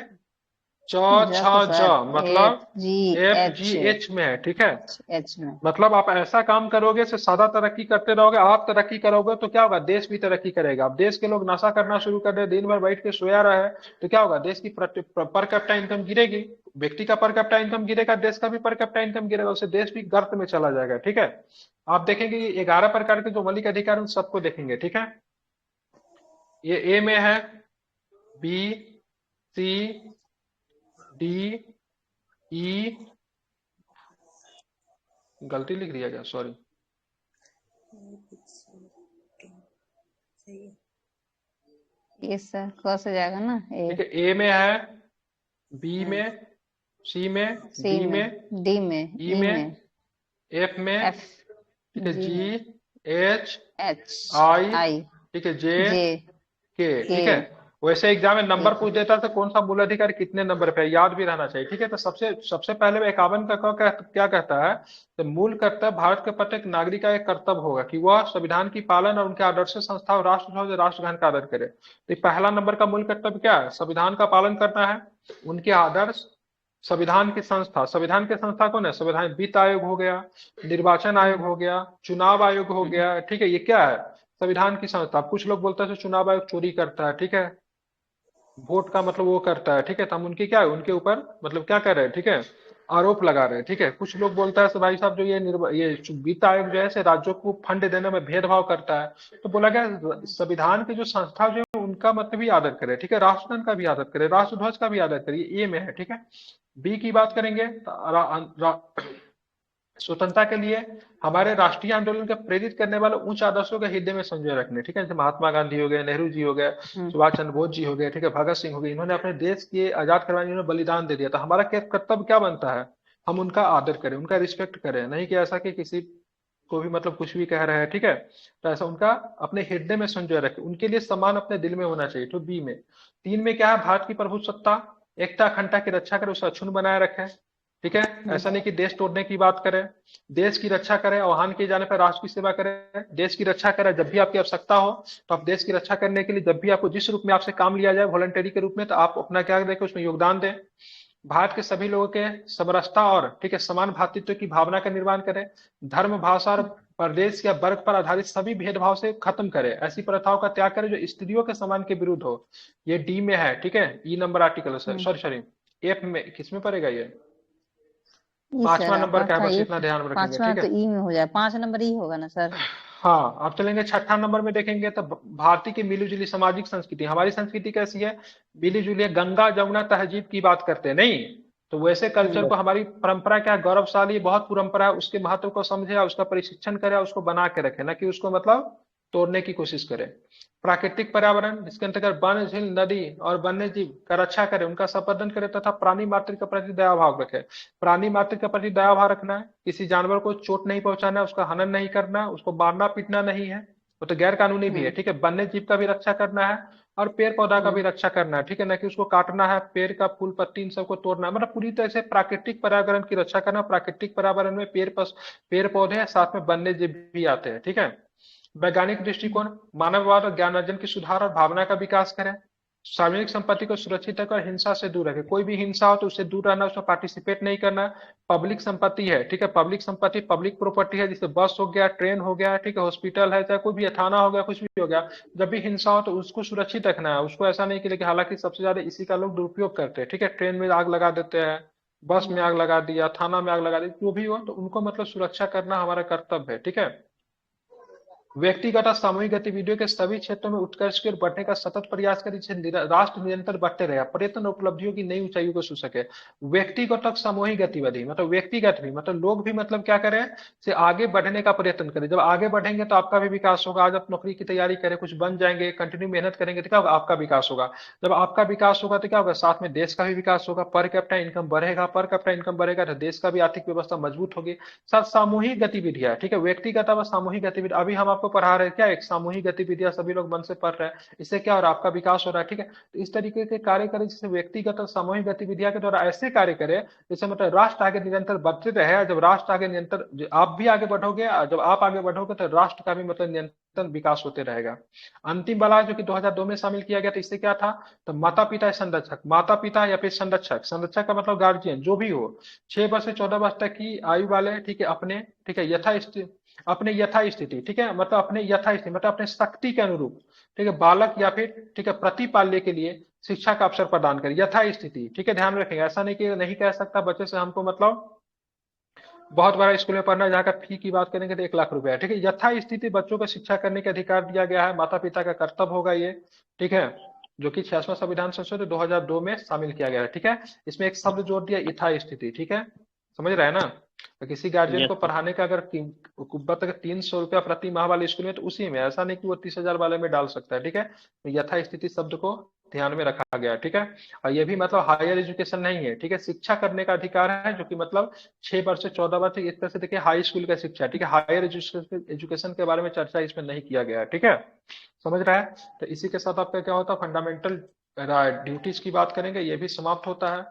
चौ छ को ज, सर मतलब FGH FGH में है, ठीक है। H में। मतलब आप ऐसा काम करोगे से सादा तरक्की करते रहोगे, आप तरक्की करोगे तो क्या होगा? देश भी तरक्की करेगा। अब देश के लोग नशा करना शुरू कर दे, दिन भर बैठ के सोया रहे, तो क्या होगा? देश की पर कैपिटा इनकम गिरेगी। व्यक्ति का पर कैपिटा इनकम गिरेगा, देश का भी पर कैपिटा इनकम गिरेगा, उससे देश भी गर्त में चला जाएगा, ठीक है। आप देखेंगे ये 11 प्रकार के जो मौलिक अधिकार उन सबको देखेंगे, ठीक है। ये ए में है, बी, सी, डी, ई, गलती लिख दिया गया, सॉरी। ये सर क से जाएगा ना? ठीक है, ए में है, बी में, सी में, C डी में, में, D में, ई E में, में, एफ में, F, ठीक है, G जी, में, एच, H, आई, I, ठीक है, जे, J, के, ठीक है। K, वैसे एग्जाम में नंबर K। पूछ देता है तो कौन सा मूल अधिकार कितने नंबर पे है, याद भी रहना चाहिए, ठीक है। तो सबसे सबसे पहले 51 का क्या कहता है? तो मूल कर्तव्य भारत के प्रत्येक नागरिक का एक कर्तव्य होगा कि वह संविधान की पालन और उनके आदर्श संस्था और राष्ट्रध्वज राष्ट्रगान का आदर करे। तो पहला नंबर का मूल कर्तव्य क्या है? संविधान का पालन करना है, उनके आदर्श, संविधान की संस्था। संविधान की संस्था कौन है? संविधान वित्त आयोग हो गया, निर्वाचन आयोग हो गया, चुनाव आयोग हो गया, ठीक है। ये क्या है? संविधान की संस्था। कुछ लोग बोलते हैं चुनाव आयोग चोरी करता है, ठीक है, वोट का मतलब वो करता है, ठीक है। तो हम उनकी क्या है, उनके ऊपर मतलब क्या कर रहे हैं, ठीक है, आरोप लगा रहे हैं, ठीक है। कुछ लोग बोलता है तो भाई साहब जो ये वित्त आयोग जो है से राज्यों को फंड देने में भेदभाव करता है। तो बोला गया संविधान की जो संस्था जो है उनका मतलब भी आदर करे, ठीक है, राष्ट्रगान का भी आदर करे, राष्ट्रध्वज का भी आदर करे। ये में है, ठीक है। बी की बात करेंगे तो स्वतंत्रता के लिए हमारे राष्ट्रीय आंदोलन के प्रेरित करने वाले उच्च आदर्शों के हृदय में संजोए रखने, ठीक है। जैसे महात्मा गांधी हो गए, नेहरू जी हो गए, सुभाष चंद्र बोस जी हो गए, ठीक है, भगत सिंह हो गए, इन्होंने अपने देश के आजाद करवाने में बलिदान दे दिया। तो हमारा क्या कर्तव्य क्या बनता है? हम उनका आदर करें, उनका रिस्पेक्ट करें, नहीं कि ऐसा कि किसी को भी मतलब कुछ भी कह रहे हैं, ठीक है। तो ऐसा उनका अपने हृदय में संजोए रखें, उनके लिए सम्मान अपने दिल में होना चाहिए। तो बी में, 3 में क्या है? भारत की प्रभुसत्ता, एकता, अखंडता की रक्षा करें, उसे अक्षुण्ण बनाए रखें, ठीक है। ऐसा नहीं कि देश तोड़ने की बात करें, देश की रक्षा करें, आह्वान किए जाने पर राष्ट्र की सेवा करें, देश की रक्षा करें। जब भी आपकी आवश्यकता हो तो आप देश की रक्षा करने के लिए, जब भी आपको जिस रूप में आपसे काम लिया जाए वॉलंटरी के रूप में, तो आप अपना क्या दें, उसमें योगदान दें। भारत के सभी लोगों के समरसता और, ठीक है, समान भ्रातृत्व की भावना का निर्माण करें। धर्म, भाषा और प्रदेश या वर्ग पर आधारित सभी भेदभाव से खत्म करें। ऐसी प्रथाओं का त्याग करें जो स्त्रियों के सम्मान के विरुद्ध हो। ये डी में है, ठीक है, ई नंबर आर्टिकल, सॉरी एफ में, किसमें पड़ेगा ये? ई 5वां सर नंबर का है, आपका बस ये इतना ध्यान में रखेंगे, 5वां ठीक तो है। ई में हो जाए, 5 नंबर ई होगा ना सर? हाँ, अब चलेंगे 6ठा नंबर में, देखेंगे तो भारतीय की मिली जुली सामाजिक संस्कृति। हमारी संस्कृति कैसी है? मिली जुली है, गंगा जमुना तहजीब की बात करते हैं, नहीं तो वैसे कल्चर को, हमारी परंपरा क्या है? गौरवशाली, बहुत परंपरा है, उसके महत्व को समझे, उसका प्रशिक्षण करे, उसको बना के रखे, ना कि उसको मतलब तोड़ने की कोशिश करे। प्राकृतिक पर्यावरण, जिसके अंतर्गत वन, झील, नदी और वन्य जीव का रक्षा करे, उनका संवर्धन करे तथा प्राणी मात्र के प्रति दया भाव रखे। प्राणी मात्र के प्रति दया भाव रखना है, किसी जानवर को चोट नहीं पहुंचाना है, उसका हनन नहीं करना, उसको मारना पीटना नहीं है, वो तो गैर कानूनी भी है, ठीक है। वन्य जीव का भी रक्षा करना है और पेड़ पौधा का भी रक्षा करना है, ठीक है, ना कि उसको काटना है, पेड़ का फूल पत्ती इन सबको तोड़ना है। मतलब पूरी तरह से प्राकृतिक पर्यावरण की रक्षा करना। प्राकृतिक पर्यावरण में पेड़ पौधे हैं, साथ में वन्य जीव भी आते हैं, ठीक है। वैज्ञानिक दृष्टिकोण, मानववाद और ज्ञान अर्जन की सुधार और भावना का विकास करें, सार्वजनिक संपत्ति को सुरक्षित रखे और हिंसा से दूर रखे। कोई भी हिंसा हो तो उससे दूर रहना, उसमें पार्टिसिपेट नहीं करना। पब्लिक संपत्ति है, ठीक है, पब्लिक संपत्ति पब्लिक प्रॉपर्टी है, जैसे बस हो गया, ट्रेन हो गया, ठीक है, हॉस्पिटल है, चाहे कोई भी थाना हो गया, कुछ भी हो गया। जब भी हिंसा हो तो उसको सुरक्षित रखना है, उसको ऐसा नहीं कि लेकिन हालांकि सबसे ज्यादा इसी का लोग दुरुपयोग करते हैं, ठीक है, ट्रेन में आग लगा देते हैं, बस में आग लगा दिया, थाना में आग लगा दी, जो भी हो तो उनको मतलब सुरक्षा करना हमारा कर्तव्य है, ठीक है। व्यक्तिगत और सामूहिक गतिविधियों के सभी क्षेत्रों में उत्कर्ष की ओर बढ़ने का सतत प्रयास करें, जिससे राष्ट्र निरंतर बढ़ते रहे, पर्यटन उपलब्धियों की नई ऊंचाइयों को छू सके। व्यक्तिगत और सामूहिक गतिविधि मतलब व्यक्तिगत भी, मतलब लोग भी मतलब क्या करें, से आगे बढ़ने का प्रयत्न करें। जब आगे बढ़ेंगे तो आपका भी विकास होगा। आज आप नौकरी की तैयारी करें, कुछ बन जाएंगे, कंटिन्यू मेहनत करेंगे तो क्या होगा, आपका विकास होगा। जब आपका विकास होगा तो क्या होगा, साथ में देश का भी विकास होगा, पर कैपिटा इनकम बढ़ेगा, पर कैपिटा इनकम बढ़ेगा तो देश का भी आर्थिक व्यवस्था मजबूत होगी। सामूहिक गतिविधियां, ठीक है, व्यक्तिगत व सामूहिक गतिविधि, अभी हम आपको पढ़ा रहे हैं क्या, एक सामूहिक गतिविधियां सभी लोग मन से पढ़ रहे हैं, इससे क्या हो रहा है, आपका विकास हो रहा है, ठीक है। तो इस तरीके के कार्य करें, जैसे व्यक्तिगत और सामूहिक गतिविधियां के द्वारा ऐसे कार्य करें जैसे मतलब राष्ट्र आगे निरंतर बढ़ते रहे। जब राष्ट्र आगे निरंतर, आप भी आगे बढ़ोगे, जब आप आगे बढ़ोगे तो राष्ट्र का भी मतलब निरंतर विकास होते रहेगा। अंतिम वाला जो कि 2002 में शामिल किया गया था, इससे क्या था, तो माता पिता संरक्षक, माता पिता या फिर संरक्षक, संरक्षक का मतलब गार्जियन जो भी हो, 6 वर्ष से 14 वर्ष तक की आयु वाले, ठीक है, अपने, ठीक है, अपने यथास्थिति, ठीक है, मतलब अपने यथास्थिति मतलब अपने शक्ति के अनुरूप, ठीक है, बालक या फिर, ठीक है, प्रतिपाल्य के लिए शिक्षा का अवसर प्रदान करें, यथास्थिति, ठीक है, ध्यान रखेंगे। ऐसा नहीं कि नहीं कह सकता बच्चे से हमको मतलब बहुत बड़ा स्कूल में पढ़ना है, जहाँ का फी की बात करेंगे तो 1 लाख रुपए है, ठीक है। यथास्थिति बच्चों को शिक्षा करने का अधिकार दिया गया है, माता पिता का कर्तव्य होगा ये, ठीक है, जो कि 66वां संविधान संशोधन 2002 में शामिल किया गया है, ठीक है। इसमें एक शब्द जोड़ दिया, यथास्थिति, ठीक है, समझ रहे हैं ना। तो किसी गार्जियन यस को सर। पढ़ाने का अगर कुब्बत अगर 300 रुपया प्रति माह वाले स्कूल में, तो उसी में, ऐसा नहीं कि वो 30,000 वाले में डाल सकता है, ठीक है। तो यथास्थिति शब्द को ध्यान में रखा गया है, ठीक है। और ये भी मतलब हायर एजुकेशन नहीं है, ठीक है, शिक्षा करने का अधिकार है, जो कि मतलब 6 वर्ष से 14 वर्ष तक, एक तरह से देखिए हाई स्कूल का शिक्षा, ठीक है। हायर एजुकेशन के बारे में चर्चा इसमें नहीं किया गया है, ठीक है, समझ रहा है। तो इसी के साथ आपका क्या होता है, फंडामेंटल ड्यूटीज की बात करेंगे, ये भी समाप्त होता है,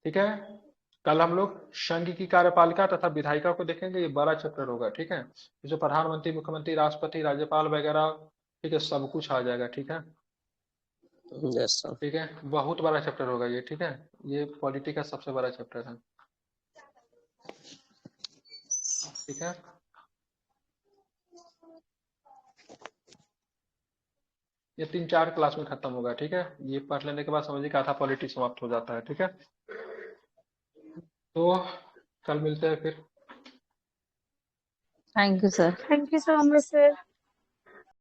ठीक है। कल हम लोग संघ की कार्यपालिका तथा विधायिका को देखेंगे, ये बड़ा चैप्टर होगा, ठीक है। जो प्रधानमंत्री, मुख्यमंत्री, राष्ट्रपति, राज्यपाल वगैरह, ठीक है, सब कुछ आ जाएगा, ठीक है, यस सर। ठीक है। बहुत बड़ा चैप्टर होगा ये, ठीक है, ये पॉलिटी का सबसे बड़ा चैप्टर है, ठीक है। ये 3-4 क्लास में खत्म होगा, ठीक है। ये पढ़ लेने के बाद समझिए कि आधा पॉलिटी समाप्त हो जाता है, ठीक है। तो कल मिलते हैं फिर। Thank you sir. Thank you so much sir.